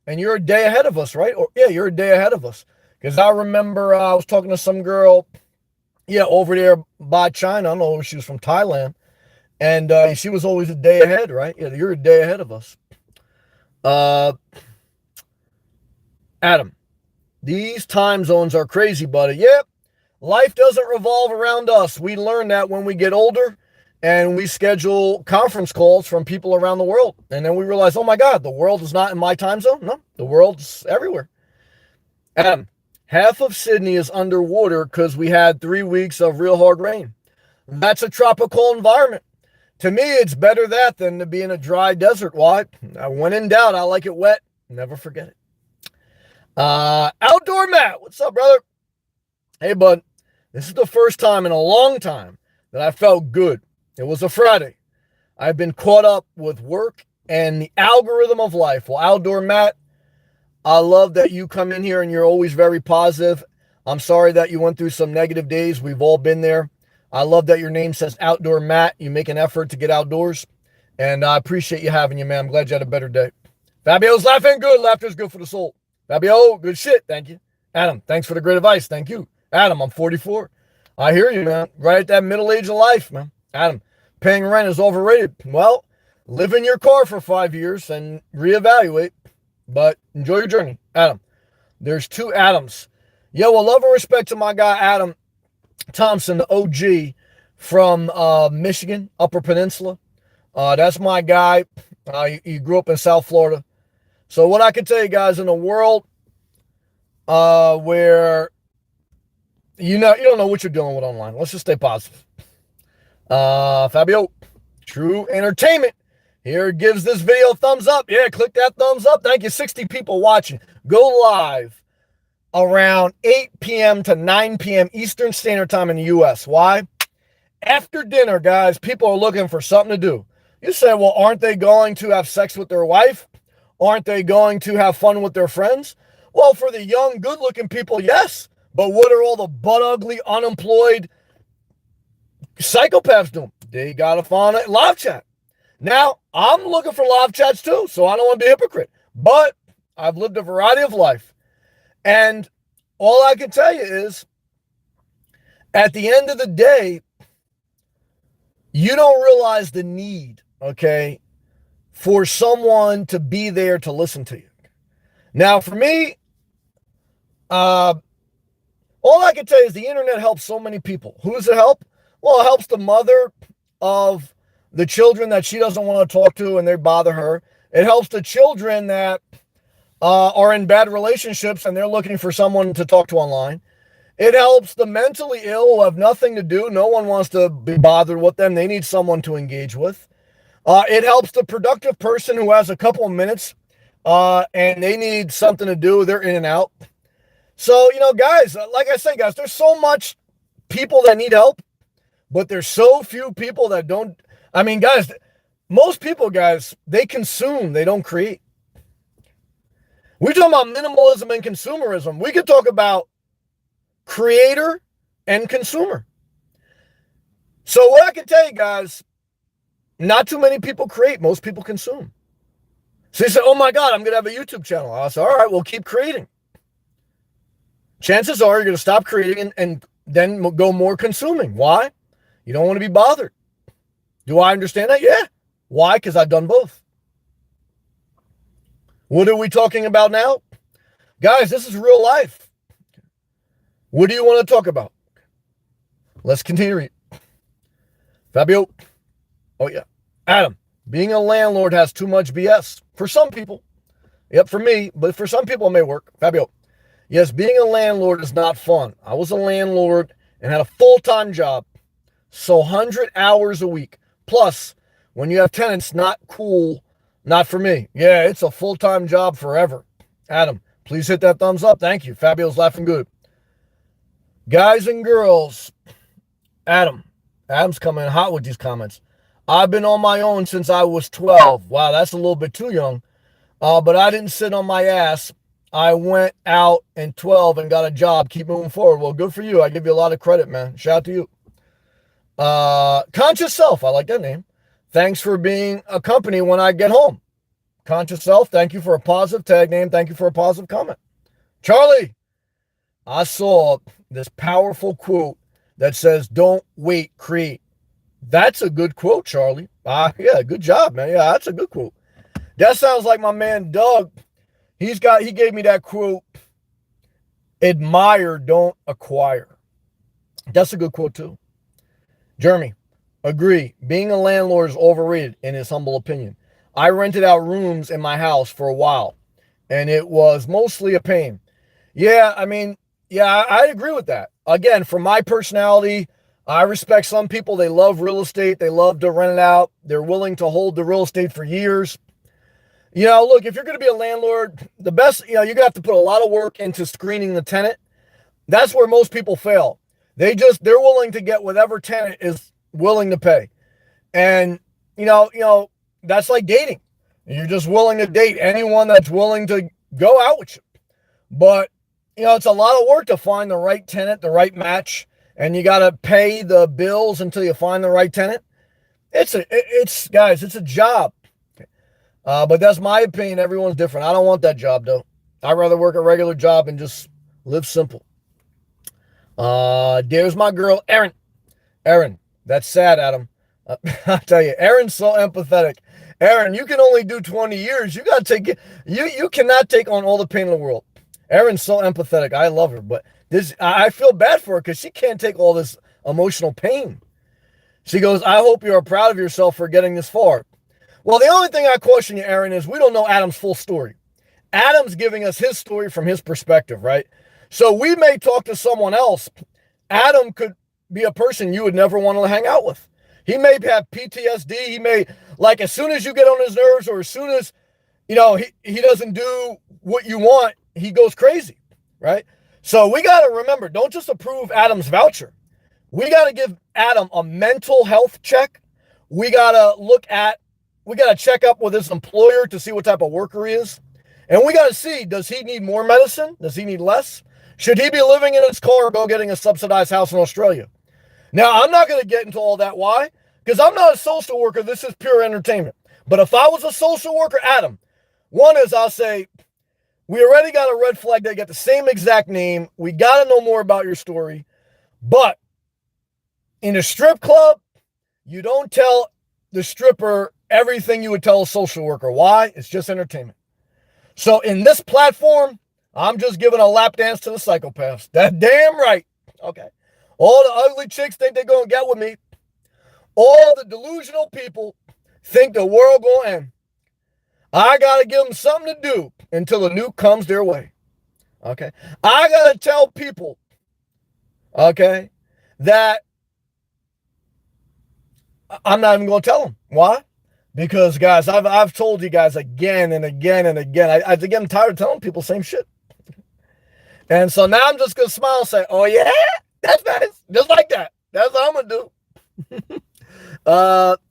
And you're a day ahead of us, right? Or yeah, you're a day ahead of us. Because I remember I was talking to some girl, over there by China. I don't know if she was from Thailand. And she was always a day ahead, right? Yeah, you're a day ahead of us. Adam, these time zones are crazy, buddy. Yep, life doesn't revolve around us. We learn that when we get older and we schedule conference calls from people around the world. And then we realize, oh my God, the world is not in my time zone. No, the world's everywhere. Adam, half of Sydney is underwater because we had 3 weeks of real hard rain. That's a tropical environment. To me, it's better that than to be in a dry desert. Why? When in doubt, I like it wet. Never forget it. Outdoor Matt, what's up, brother? Hey, bud. This is the first time in a long time that I felt good. It was a Friday. I've been caught up with work and the algorithm of life. Well, Outdoor Matt, I love that you come in here and you're always very positive. I'm sorry that you went through some negative days. We've all been there. I love that your name says Outdoor Matt. You make an effort to get outdoors. And I appreciate you having you, man. I'm glad you had a better day. Fabio's laughing good. Laughter's good for the soul. Fabio, good shit. Thank you. Adam, thanks for the great advice. Thank you. Adam, I'm 44. I hear you, man. Right at that middle age of life, man. Adam, paying rent is overrated. Well, live in your car for 5 years and reevaluate. But enjoy your journey. Adam, there's two Adams. Yo, well, love and respect to my guy, Adam Thompson, the OG from Michigan, Upper Peninsula. That's my guy. He grew up in South Florida. So what I can tell you guys, in a world where you don't know what you're dealing with online, let's just stay positive. Fabio, True Entertainment here gives this video a thumbs up. Yeah, click that thumbs up. Thank you. 60 people watching. Go live around 8 p.m. to 9 p.m. Eastern Standard Time in the U.S. Why? After dinner, guys, people are looking for something to do. You say, well, aren't they going to have sex with their wife? Aren't they going to have fun with their friends? Well, for the young, good-looking people, yes. But what are all the butt-ugly, unemployed psychopaths doing? They got to find a live chat. Now, I'm looking for live chats too, so I don't want to be a hypocrite. But I've lived a variety of life. And all I can tell you is, at the end of the day, you don't realize the need, okay, for someone to be there to listen to you. Now, for me, all I can tell you is the internet helps so many people. Who does it help? Well, it helps the mother of the children that she doesn't want to talk to and they bother her. It helps the children that are in bad relationships and they're looking for someone to talk to online. It helps the mentally ill who have nothing to do. No one wants to be bothered with them. They need someone to engage with. It helps the productive person who has a couple of minutes and they need something to do. They're in and out. So, guys, like I say, guys, there's so much people that need help, but there's so few people that don't. I mean, guys, most people, guys, they consume, they don't create. We're talking about minimalism and consumerism. We could talk about creator and consumer. So what I can tell you, guys, not too many people create. Most people consume. So he said, oh my God, I'm going to have a YouTube channel. I said, all right, well, keep creating. Chances are you're going to stop creating and then go more consuming. Why? You don't want to be bothered. Do I understand that? Yeah. Why? Because I've done both. What are we talking about now? Guys, this is real life. What do you want to talk about? Let's continue reading. Fabio. Oh, yeah. Adam, being a landlord has too much BS. For some people. Yep, for me. But for some people, it may work. Fabio. Yes, being a landlord is not fun. I was a landlord and had a full-time job. So 100 hours a week. Plus, when you have tenants, not cool. Not for me. Yeah, it's a full-time job forever. Adam, please hit that thumbs up. Thank you. Fabio's laughing good. Guys and girls. Adam's coming hot with these comments. I've been on my own since I was 12. Wow, that's a little bit too young. But I didn't sit on my ass. I went out in 12 and got a job. Keep moving forward. Well, good for you. I give you a lot of credit, man. Shout out to you. Conscious Self. I like that name. Thanks for being a company when I get home. Conscious Self. Thank you for a positive tag name. Thank you for a positive comment. Charlie. I saw this powerful quote that says, don't wait, create. That's a good quote, Charlie. Yeah, good job, man. Yeah, that's a good quote. That sounds like my man Doug. He gave me that quote. Admire, don't acquire. That's a good quote too. Jeremy, agree. Being a landlord is overrated in his humble opinion. I rented out rooms in my house for a while, and it was mostly a pain. Yeah, I agree with that. Again, for my personality, I respect some people. They love real estate. They love to rent it out. They're willing to hold the real estate for years. Look, if you're going to be a landlord, the best, you're going to have to put a lot of work into screening the tenant. That's where most people fail. They're willing to get whatever tenant is willing to pay. And, that's like dating. You're just willing to date anyone that's willing to go out with you. But, it's a lot of work to find the right tenant, the right match. And you got to pay the bills until you find the right tenant. It's a job. But that's my opinion. Everyone's different. I don't want that job, though. I'd rather work a regular job and just live simple. There's my girl, Erin. Erin, that's sad, Adam. I'll tell you, Erin's so empathetic. Erin, you can only do 20 years. You cannot take on all the pain in the world. Erin's so empathetic. I love her, but I feel bad for her because she can't take all this emotional pain. She goes, I hope you are proud of yourself for getting this far. Well, the only thing I question you, Aaron, is we don't know Adam's full story. Adam's giving us his story from his perspective, right? So we may talk to someone else. Adam could be a person you would never want to hang out with. He may have PTSD. He may, as soon as you get on his nerves or as soon as, he doesn't do what you want, he goes crazy, right? So we got to remember, don't just approve Adam's voucher. We got to give Adam a mental health check. We got to check up with his employer to see what type of worker he is. And we got to see, does he need more medicine? Does he need less? Should he be living in his car or go getting a subsidized house in Australia? Now, I'm not going to get into all that. Why? Because I'm not a social worker. This is pure entertainment. But if I was a social worker, Adam, one is I'll say, we already got a red flag. They got the same exact name. We got to know more about your story. But in a strip club, you don't tell the stripper everything you would tell a social worker. Why? It's just entertainment. So in this platform, I'm just giving a lap dance to the psychopaths. That damn right. Okay. All the ugly chicks think they're going to get with me. All the delusional people think the world going to end. I got to give them something to do until the nuke comes their way. Okay. I got to tell people, okay, that I'm not even going to tell them. Why? Because, guys, I've told you guys again and again and again. I think I'm tired of telling people the same shit. And so now I'm just going to smile and say, oh, yeah, that's nice. Just like that. That's what I'm going to do.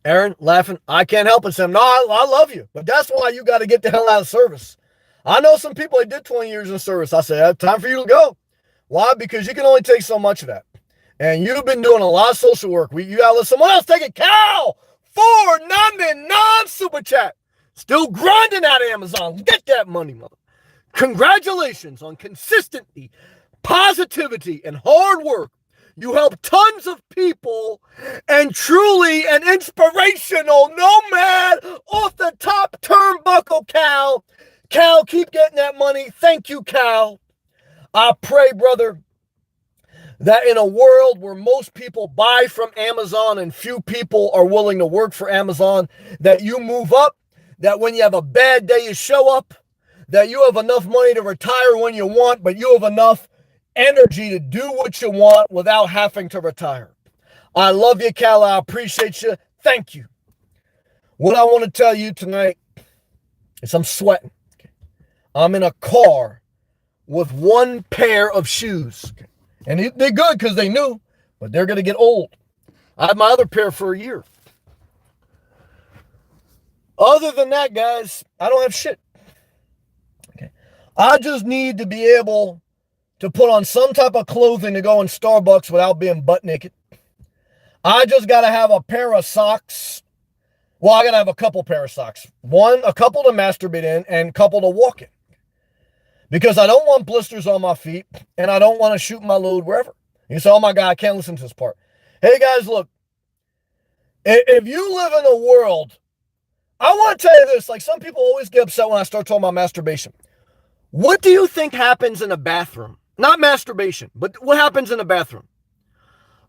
Aaron, laughing. I can't help it, Sam. No, I love you. But that's why you got to get the hell out of service. I know some people that did 20 years in service. I said, time for you to go. Why? Because you can only take so much of that. And you've been doing a lot of social work. You got to let someone else take it. Cal! 499 super chat. Still grinding at Amazon. Get that money, mother. Congratulations on consistency, positivity, and hard work. You help tons of people and truly an inspirational nomad off the top turnbuckle, Cal. Cal, keep getting that money. Thank you, Cal. I pray, brother, that in a world where most people buy from Amazon and few people are willing to work for Amazon, that you move up, that when you have a bad day, you show up, that you have enough money to retire when you want, but you have enough energy to do what you want without having to retire. I love you, Cal. I appreciate you. Thank you. What I want to tell you tonight is I'm sweating. I'm in a car with one pair of shoes. And they're good because they new, but they're going to get old. I had my other pair for a year. Other than that, guys, I don't have shit. Okay. I just need to be able to put on some type of clothing to go in Starbucks without being butt naked. I just got to have a pair of socks. Well, I got to have a couple pair of socks. A couple to masturbate in and a couple to walk in. Because I don't want blisters on my feet and I don't want to shoot my load wherever. You say, oh my God, I can't listen to this part. Hey guys, look, if you live in a world, I want to tell you this, like some people always get upset when I start talking about masturbation. What do you think happens in a bathroom? Not masturbation, but what happens in a bathroom?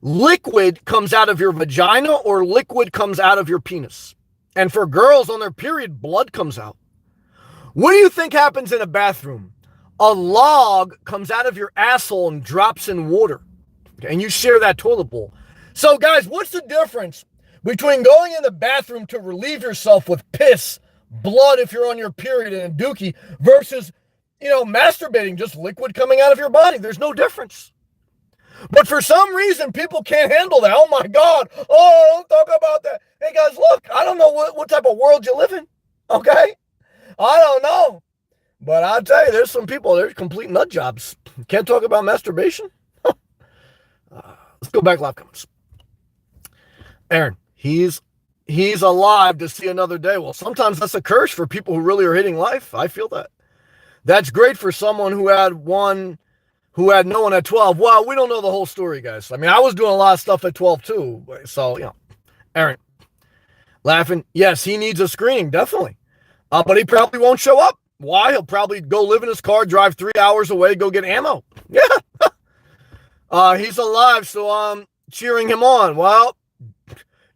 Liquid comes out of your vagina or liquid comes out of your penis. And for girls on their period, blood comes out. What do you think happens in a bathroom? A log comes out of your asshole and drops in water. Okay, and you share that toilet bowl. So guys, what's the difference between going in the bathroom to relieve yourself with piss, blood if you're on your period and a dookie versus, masturbating, just liquid coming out of your body? There's no difference. But for some reason, people can't handle that. Oh my God. Oh, don't talk about that. Hey guys, look, I don't know what type of world you live in. Okay? I don't know. But I'll tell you, there's some people, they're complete nut jobs. Can't talk about masturbation? Let's go back live comments. Aaron, he's alive to see another day. Well, sometimes that's a curse for people who really are hating life. I feel that. That's great for someone who had no one at 12. Well, we don't know the whole story, guys. I mean, I was doing a lot of stuff at 12 too. So, Aaron, laughing. Yes, he needs a screening, definitely. But he probably won't show up. Why? He'll probably go live in his car, drive 3 hours away, go get ammo. Yeah. He's alive, so I'm cheering him on. Well,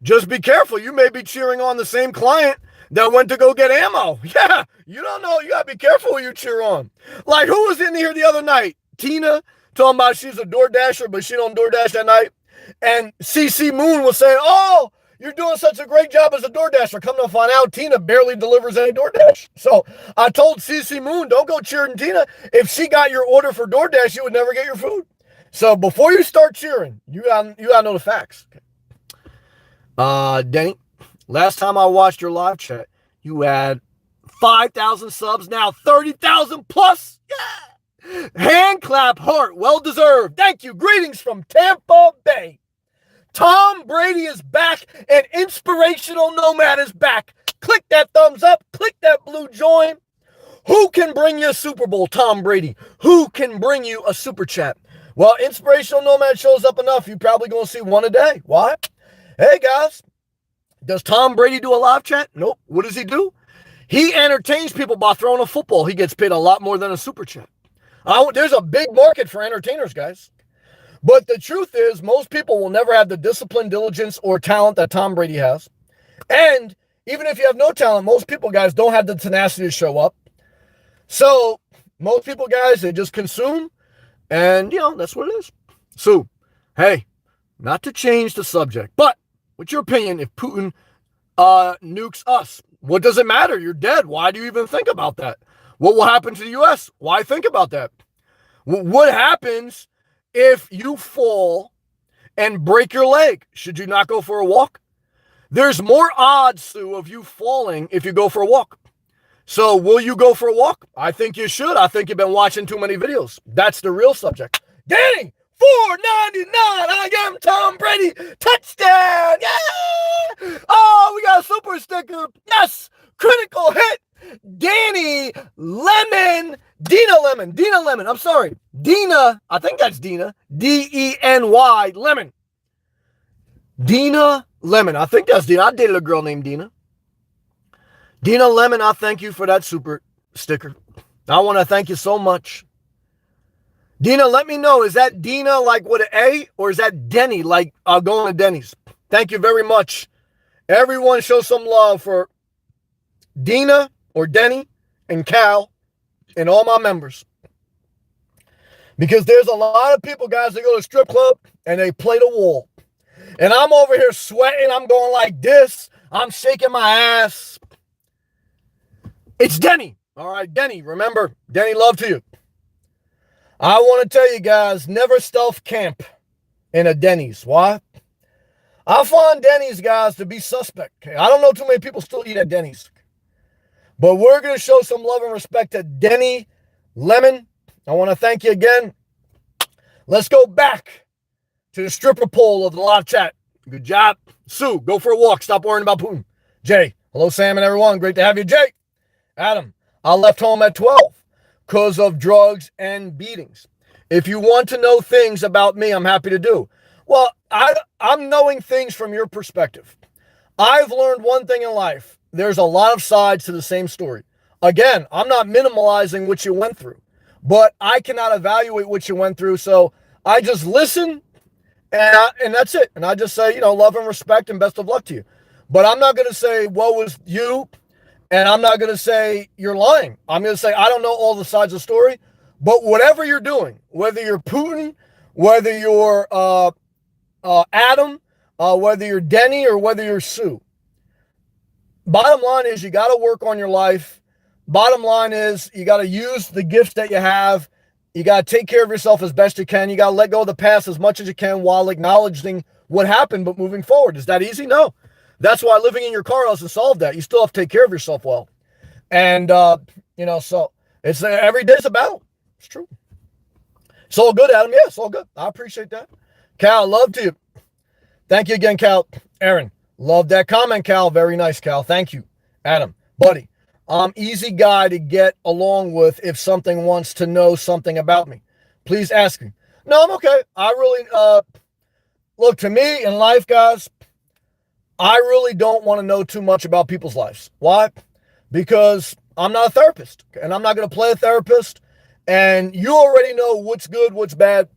just be careful. You may be cheering on the same client that went to go get ammo. Yeah, you don't know. You got to be careful who you cheer on. Like, who was in here the other night? Tina, talking about she's a DoorDasher, but she don't DoorDash at night. And CC Moon was saying, oh, you're doing such a great job as a DoorDasher. Come to find out, Tina barely delivers any DoorDash. So I told CC Moon, don't go cheering Tina. If she got your order for DoorDash, you would never get your food. So before you start cheering, you gotta know the facts. Denny, last time I watched your live chat, you had 5,000 subs, now 30,000 plus. Yeah. Hand clap heart, well deserved. Thank you. Greetings from Tampa Bay. Tom Brady is back and Inspirational Nomad is back. Click that thumbs up. Click that blue join. Who can bring you a Super Bowl, Tom Brady? Who can bring you a super chat? Well, Inspirational Nomad shows up enough. You're probably going to see one a day. Why? Hey, guys. Does Tom Brady do a live chat? Nope. What does he do? He entertains people by throwing a football. He gets paid a lot more than a super chat. There's a big market for entertainers, guys. But the truth is, most people will never have the discipline, diligence, or talent that Tom Brady has. And even if you have no talent, most people, guys, don't have the tenacity to show up. So most people, guys, they just consume. And, that's what it is. So, hey, not to change the subject, but what's your opinion if Putin nukes us? What does it matter? You're dead. Why do you even think about that? What will happen to the U.S.? Why think about that? What happens if you fall and break your leg? Should you not go for a walk? There's more odds, Sue, of you falling if you go for a walk. So will you go for a walk? I think you should. I think you've been watching too many videos. That's the real subject. Danny, $4.99. I am Tom Brady. Touchdown. Yeah. Oh, we got a super sticker. Yes. Critical hit. Danny Lemon. Dina Lemon. I'm sorry. Dina. I think that's Dina. Deny Lemon. Dina Lemon. I think that's Dina. I dated a girl named Dina. Dina Lemon, I thank you for that super sticker. I want to thank you so much. Dina, let me know, is that Dina like with an A, or is that Denny like going to Denny's? Thank you very much. Everyone show some love for Dina or Denny and Cal and all my members. Because there's a lot of people, guys, that go to strip club and they play the wall. And I'm over here sweating. I'm going like this. I'm shaking my ass. It's Denny. All right, Denny. Remember, Denny, love to you. I want to tell you guys, never stealth camp in a Denny's. Why? I find Denny's, guys, to be suspect. Okay? I don't know too many people still eat at Denny's. But we're going to show some love and respect to Denny Lemon. I want to thank you again. Let's go back to the stripper poll of the live chat. Good job. Sue, go for a walk. Stop worrying about Putin. Jay, hello, Sam and everyone. Great to have you, Jay. Adam, I left home at 12 because of drugs and beatings. If you want to know things about me, I'm happy to do. Well, I'm knowing things from your perspective. I've learned one thing in life. There's a lot of sides to the same story. Again, I'm not minimalizing what you went through, but I cannot evaluate what you went through. So I just listen and that's it. And I just say, love and respect and best of luck to you. But I'm not going to say, woe is you. And I'm not going to say you're lying. I'm going to say I don't know all the sides of the story. But whatever you're doing, whether you're Putin, whether you're Adam, whether you're Denny, or whether you're Sue, bottom line is you got to work on your life. Bottom line is you got to use the gifts that you have. You got to take care of yourself as best you can. You got to let go of the past as much as you can while acknowledging what happened, but moving forward. Is that easy? No. That's why living in your car doesn't solve that. You still have to take care of yourself well. And, so it's every day's a battle. It's true. It's all good, Adam. Yeah, it's all good. I appreciate that. Cal, love to you. Thank you again, Cal. Aaron, love that comment, Cal. Very nice, Cal. Thank you. Adam, buddy, I'm easy guy to get along with if something wants to know something about me. Please ask me. No, I'm okay. I really, look, to me in life, guys, I really don't want to know too much about people's lives. Why? Because I'm not a therapist, and I'm not going to play a therapist. And you already know what's good, what's bad.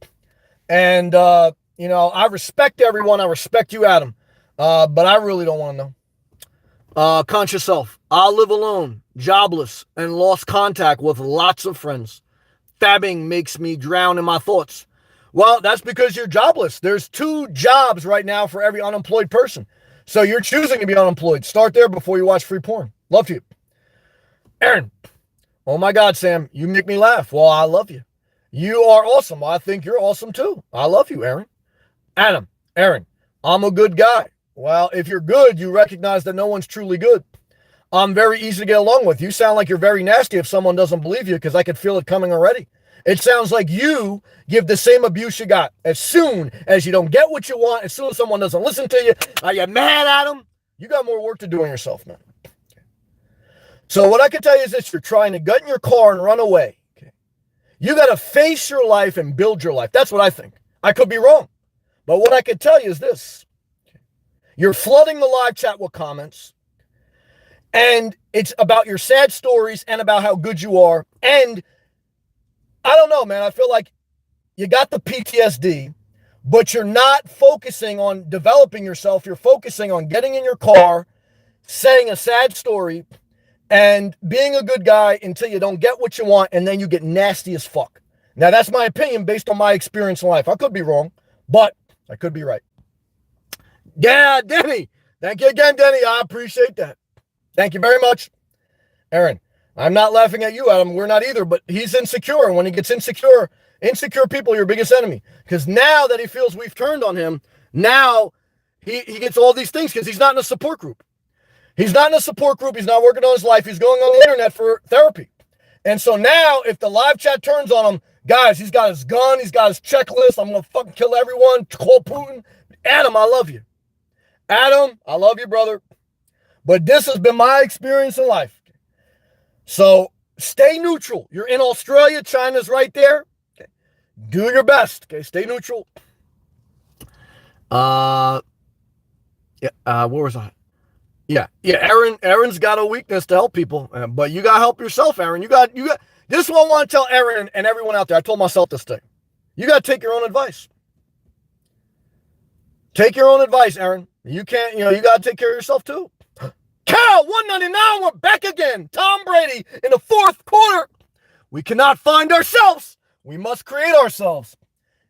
And, I respect everyone. I respect you, Adam. But I really don't want to know. Conscious self. I live alone, jobless, and lost contact with lots of friends. Fabbing makes me drown in my thoughts. Well, that's because you're jobless. There's 2 jobs right now for every unemployed person. So you're choosing to be unemployed. Start there before you watch free porn. Love you. Aaron. Oh my God, Sam. You make me laugh. Well, I love you. You are awesome. Well, I think you're awesome too. I love you, Aaron. Adam. Aaron. I'm a good guy. Well, if you're good, you recognize that no one's truly good. I'm very easy to get along with. You sound like you're very nasty if someone doesn't believe you, because I could feel it coming already. It sounds like you give the same abuse you got. As soon as you don't get what you want, as soon as someone doesn't listen to you, are you mad at them? You got more work to do on yourself, man. So what I can tell you is this: you're trying to gut in your car and run away. Okay. You got to face your life and build your life. That's what I think. I could be wrong. But what I can tell you is this. Okay. You're flooding the live chat with comments. And it's about your sad stories and about how good you are. And I don't know, man. I feel like you got the PTSD, but you're not focusing on developing yourself. You're focusing on getting in your car, saying a sad story, and being a good guy until you don't get what you want, and then you get nasty as fuck. Now, that's my opinion based on my experience in life. I could be wrong, but I could be right. Yeah, Denny. Thank you again, Denny. I appreciate that. Thank you very much. Aaron. I'm not laughing at you, Adam. We're not either, but he's insecure. And when he gets insecure people are your biggest enemy. Because now that he feels we've turned on him, now he gets all these things because he's not in a support group. He's not in a support group. He's not working on his life. He's going on the internet for therapy. And so now if the live chat turns on him, Guys, he's got his gun. He's got his checklist. I'm going to fucking kill everyone. Call Putin. Adam, I love you. Adam, I love you, brother. But this has been my experience in life. So stay neutral. You're in Australia. China's right there. Okay. Do your best. Okay. Stay neutral. Where was I? Yeah. Aaron's got a weakness to help people, but you got to help yourself, Aaron. You got, this is what I want to tell Aaron and everyone out there. I told myself this thing. You got to take your own advice. Take your own advice, Aaron. You can't, you got to take care of yourself too. Cal, 199, we're back again. Tom Brady in the fourth quarter. We cannot find ourselves. We must create ourselves.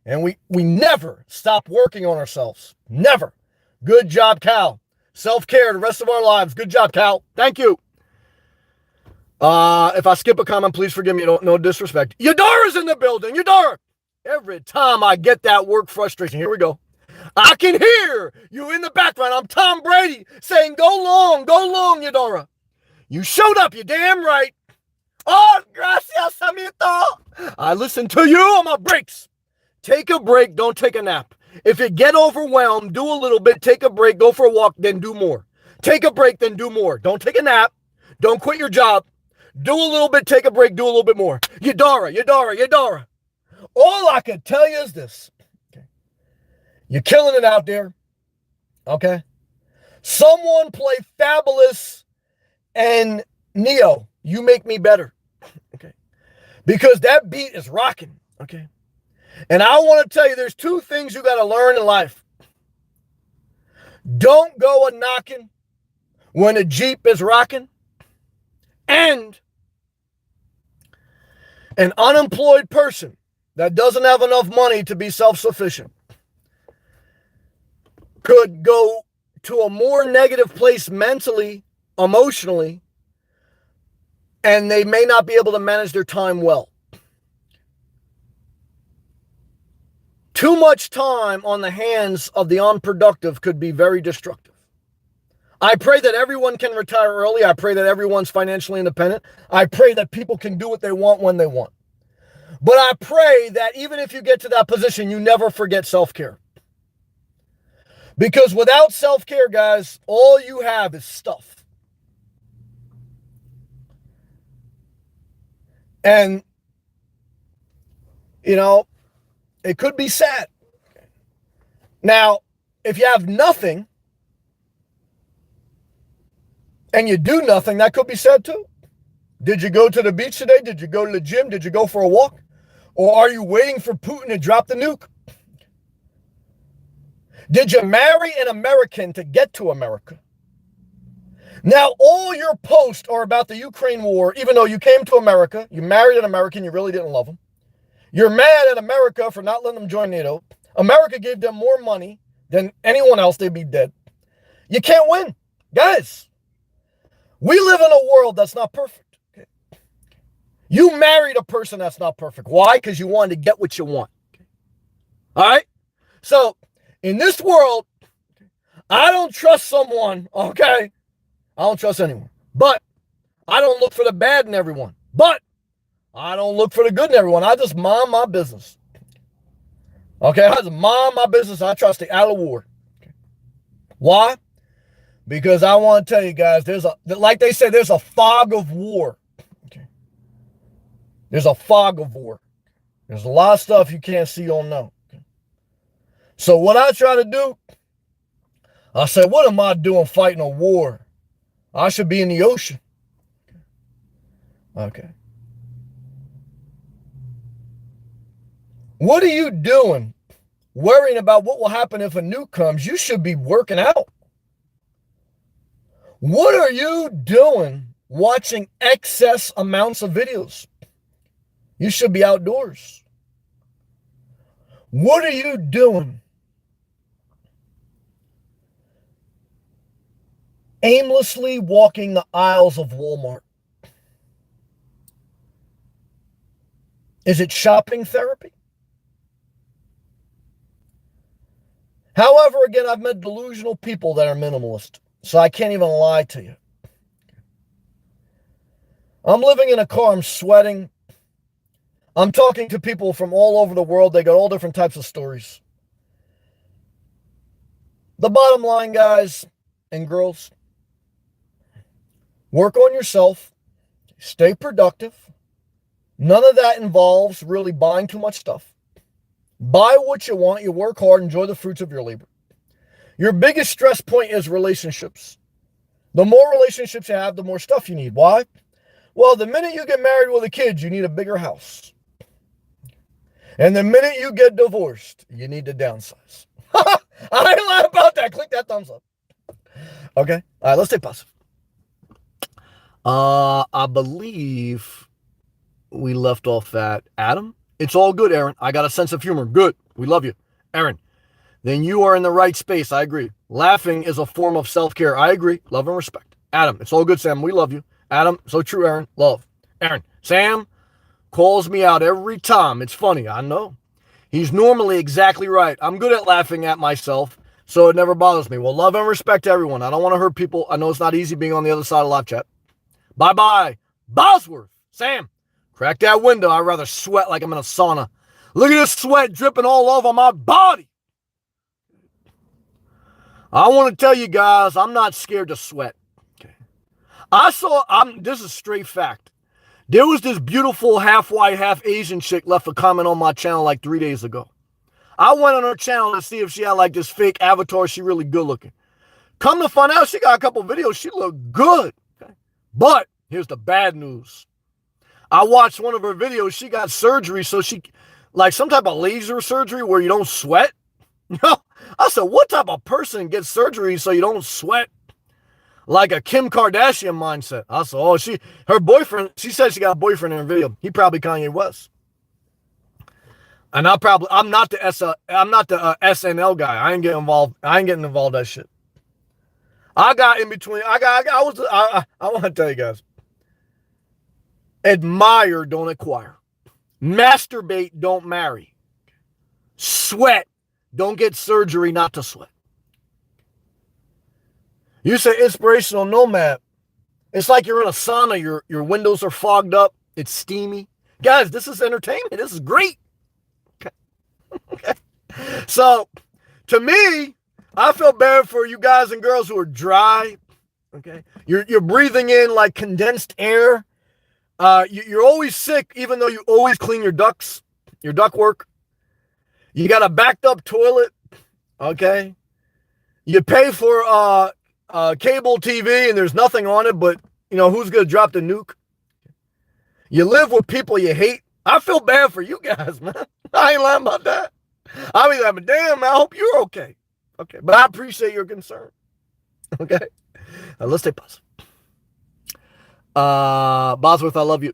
And we never stop working on ourselves. Never. Good job, Cal. Self-care the rest of our lives. Good job, Cal. Thank you. If I skip a comment, please forgive me. No disrespect. Yadara's in the building. Yadara. Every time I get that work frustration. Here we go. I can hear you in the background. I'm Tom Brady saying, go long, Yadara. You showed up. You damn right. Oh, gracias, amito. I listen to you on my breaks. Take a break. Don't take a nap. If you get overwhelmed, do a little bit. Take a break. Go for a walk. Then do more. Take a break. Then do more. Don't take a nap. Don't quit your job. Do a little bit. Take a break. Do a little bit more. Yadara. All I can tell you is this. Okay. You're killing it out there. Okay. Someone play Fabulous and Neo. You Make Me Better. Okay. Because that beat is rocking. Okay. And I want to tell you, there's two things you got to learn in life. Don't go a knocking when a Jeep is rocking. And an unemployed person that doesn't have enough money to be self-sufficient could go to a more negative place mentally, emotionally, and they may not be able to manage their time well. Too much time on the hands of the unproductive could be very destructive. I pray that everyone can retire early. I pray that everyone's financially independent. I pray that people can do what they want when they want. But I pray that even if you get to that position, you never forget self-care. Because without self-care, guys, all you have is stuff. And, it could be sad. Now, if you have nothing and you do nothing, that could be sad too. Did you go to the beach today? Did you go to the gym? Did you go for a walk? Or are you waiting for Putin to drop the nuke? Did you marry an American to get to America? Now, all your posts are about the Ukraine war, even though you came to America, you married an American, you really didn't love him. You're mad at America for not letting them join NATO. America gave them more money than anyone else, they'd be dead. You can't win. Guys, we live in a world that's not perfect. Okay? You married a person that's not perfect. Why? Because you wanted to get what you want. Okay? All right? So, in this world, I don't trust someone, okay? I don't trust anyone. But I don't look for the bad in everyone. But I don't look for the good in everyone. I just mind my business. Okay, I just mind my business. I try to stay out of war. Okay. Why? Because I want to tell you guys, like they say, there's a fog of war. Okay. There's a fog of war. There's a lot of stuff you can't see or know. Okay. So what I try to do, I say, what am I doing fighting a war? I should be in the ocean. Okay. What are you doing worrying about what will happen if a nuke comes? You should be working out. What are you doing watching excess amounts of videos? You should be outdoors. What are you doing aimlessly walking the aisles of Walmart? Is it shopping therapy? However, again, I've met delusional people that are minimalist, so I can't even lie to you. I'm living in a car, I'm sweating. I'm talking to people from all over the world. They got all different types of stories. The bottom line, guys and girls, work on yourself. Stay productive. None of that involves really buying too much stuff. Buy what you want. You work hard. Enjoy the fruits of your labor. Your biggest stress point is relationships. The more relationships you have, the more stuff you need. Why? Well, the minute you get married with a kid, you need a bigger house. And the minute you get divorced, you need to downsize. I ain't lying about that. Click that thumbs up. Okay. All right, let's take pause. I believe we left off at Adam. It's all good, Aaron. I got a sense of humor. Good. We love you. Aaron, then you are in the right space. I agree. Laughing is a form of self-care. I agree. Love and respect. Adam, it's all good, Sam. We love you. Adam, so true, Aaron. Love. Aaron, Sam calls me out every time. It's funny. I know. He's normally exactly right. I'm good at laughing at myself, so it never bothers me. Well, love and respect to everyone. I don't want to hurt people. I know it's not easy being on the other side of live chat. Bye-bye. Bosworth. Sam, crack that window. I'd rather sweat like I'm in a sauna. Look at this sweat dripping all over my body. I want to tell you guys, I'm not scared to sweat. Okay. This is straight fact. There was this beautiful half white, half Asian chick left a comment on my channel like 3 days ago. I went on her channel to see if she had like this fake avatar. She really good looking. Come to find out, she got a couple videos. She looked good. Okay. But here's the bad news. I watched one of her videos. She got surgery. So she, like some type of laser surgery where you don't sweat. I said, what type of person gets surgery so you don't sweat? Like a Kim Kardashian mindset. I said, oh, her boyfriend, she said she got a boyfriend in her video. He probably Kanye West. And I'm not the SNL guy. I ain't getting involved. I ain't getting involved in that shit. I got in between. I want to tell you guys. Admire, don't acquire. Masturbate, don't marry. Sweat, don't get surgery not to sweat. You say inspirational nomad. It's like you're in a sauna. Your windows are fogged up. It's steamy. Guys, this is entertainment. This is great. Okay. So, to me, I feel bad for you guys and girls who are dry. Okay. You're breathing in like condensed air. You're always sick, even though you always clean your ductwork. You got a backed up toilet. Okay. You pay for cable TV and there's nothing on it, but you know, who's going to drop the nuke? You live with people you hate. I feel bad for you guys, man. I ain't lying about that. I mean, I'm damn, I hope you're okay. Okay. But I appreciate your concern. Okay. Let's take pause. Bosworth, I love you.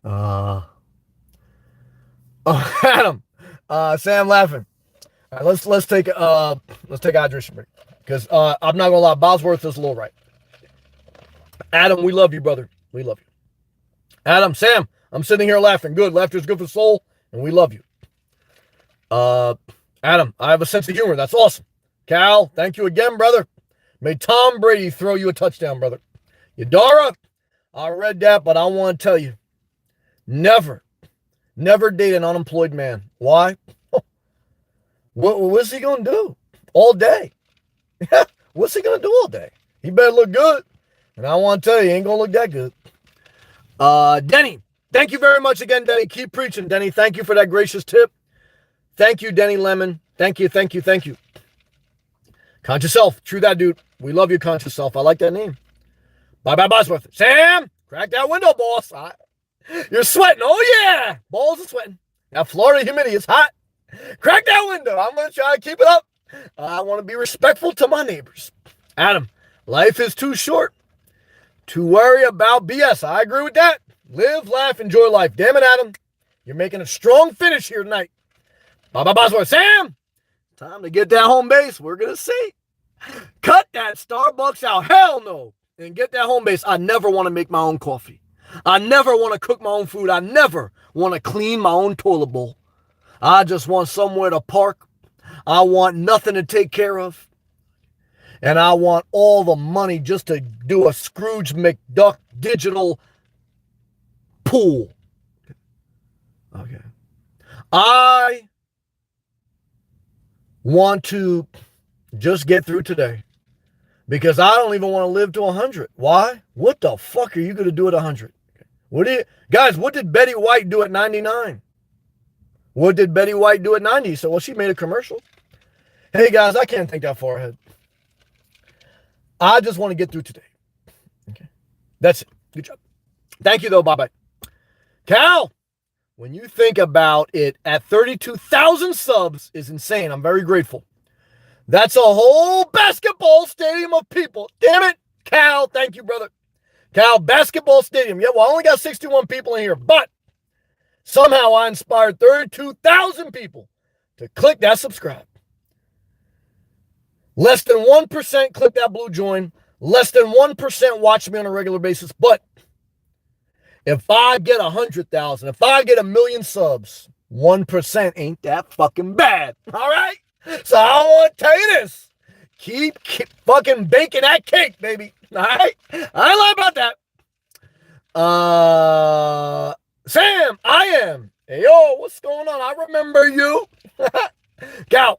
Oh, Adam. Sam laughing. All right, let's take a hydration break. Because I'm not gonna lie, Bosworth is a little right. Adam, we love you, brother. We love you. Adam, Sam, I'm sitting here laughing. Good. Laughter is good for the soul, and we love you. Adam, I have a sense of humor. That's awesome. Cal, thank you again, brother. May Tom Brady throw you a touchdown, brother. Yadara, I read that, but I want to tell you, never date an unemployed man. Why? What's he gonna do all day? What's he gonna do all day? He better look good. And I want to tell you, he ain't gonna look that good. Denny, thank you very much again, Denny. Keep preaching, Denny. Thank you for that gracious tip. Thank you, Denny Lemon. Thank you. Conscious Self. True that, dude. We love you, Conscious Self. I like that name. Bye-bye, Bosworth. Sam, crack that window, boss. You're sweating. Oh, yeah. Balls are sweating. Now, Florida humidity is hot. Crack that window. I'm going to try to keep it up. I want to be respectful to my neighbors. Adam, life is too short to worry about BS. I agree with that. Live, laugh, enjoy life. Damn it, Adam. You're making a strong finish here tonight. Bye-bye, Bosworth. Sam, time to get that home base. We're going to see. Cut that Starbucks out. Hell no. And get that home base. I never want to make my own coffee. I never want to cook my own food. I never want to clean my own toilet bowl. I just want somewhere to park. I want nothing to take care of. And I want all the money just to do a Scrooge McDuck digital pool. I want to just get through today because I don't even want to live to 100. Why? What the fuck are you going to do at 100? Guys, what did Betty White do at 99? What did Betty White do at 90? So, well, she made a commercial. Hey, guys, I can't think that far ahead. I just want to get through today. Okay. That's it. Good job. Thank you, though. Bye-bye. Cal, when you think about it, at 32,000 subs is insane. I'm very grateful. That's a whole basketball stadium of people. Damn it. Cal, thank you, brother. Cal, basketball stadium. Yeah, well, I only got 61 people in here, but somehow I inspired 32,000 people to click that subscribe. Less than 1% click that blue join. Less than 1% watch me on a regular basis. But if I get 100,000, if I get 1,000,000 subs, 1% ain't that fucking bad. All right? So I want to tell you this. Keep fucking baking that cake, baby. All right? I ain't lying about that. Sam, I am. Hey, yo, what's going on? I remember you. Gal,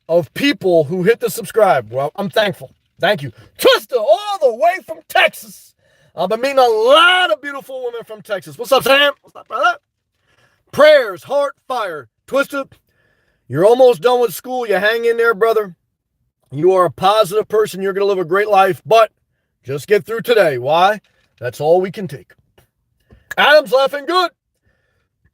of people who hit the subscribe. Well, I'm thankful. Thank you. Twister, all the way from Texas. I've been meeting a lot of beautiful women from Texas. What's up, Sam? What's up, brother? Prayers, heart, fire. Twister, you're almost done with school. You hang in there, brother. You are a positive person. You're going to live a great life, but just get through today. Why? That's all we can take. Adam's laughing good.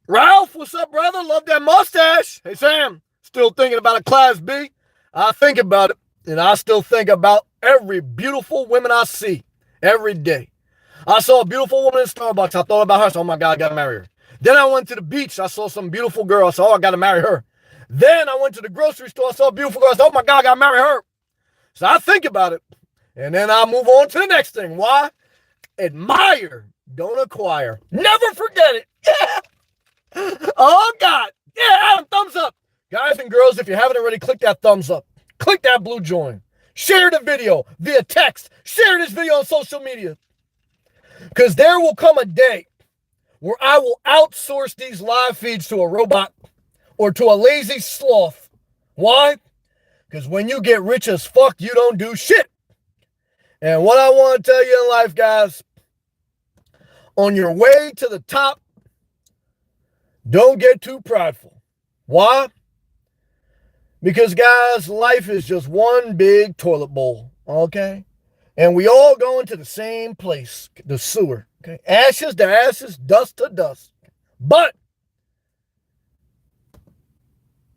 Ralph, what's up, brother? Love that mustache. Hey, Sam, still thinking about a Class B? I think about it, and I still think about every beautiful woman I see every day. I saw a beautiful woman in Starbucks. I thought about her. I said, oh, my God, I got to marry her. Then I went to the beach. I saw some beautiful girl. I said, oh, I got to marry her. Then I went to the grocery store. I saw a beautiful girl. I said, oh, my God, I got to marry her. So I think about it, and then I move on to the next thing. Why? Admire, don't acquire. Never forget it. Yeah. Oh, God. Yeah, Adam, thumbs up. Guys and girls, if you haven't already, click that thumbs up. Click that blue join. Share the video via text. Share this video on social media. Because there will come a day where I will outsource these live feeds to a robot or to a lazy sloth. Why? Because when you get rich as fuck, you don't do shit. And what I want to tell you in life, guys, on your way to the top, don't get too prideful. Why? Because, guys, life is just one big toilet bowl, okay? And we all go into the same place, the sewer, okay? Ashes to ashes, dust to dust. But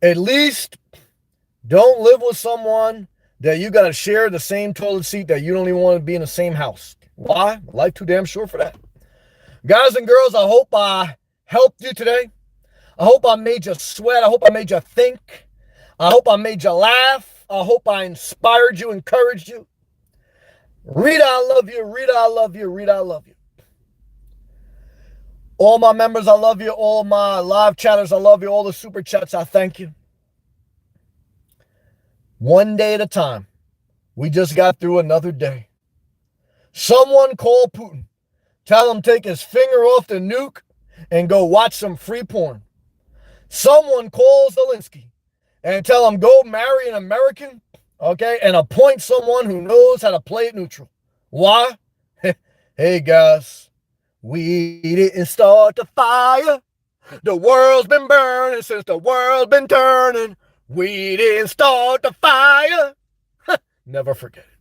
at least don't live with someone that you got to share the same toilet seat that you don't even want to be in the same house. Why? Life too damn short for that. Guys and girls, I hope I helped you today. I hope I made you sweat. I hope I made you think. I hope I made you laugh. I hope I inspired you, encouraged you. Rita, I love you. Rita, I love you. Rita, I love you. All my members, I love you. All my live chatters, I love you. All the super chats, I thank you. One day at a time. We just got through another day. Someone call Putin. Tell him take his finger off the nuke and go watch some free porn. Someone call Zelensky and tell him go marry an American, okay, and appoint someone who knows how to play it neutral. Why? Hey, guys, we didn't start the fire. The world's been burning since the world's been turning. We didn't start the fire. Never forget it.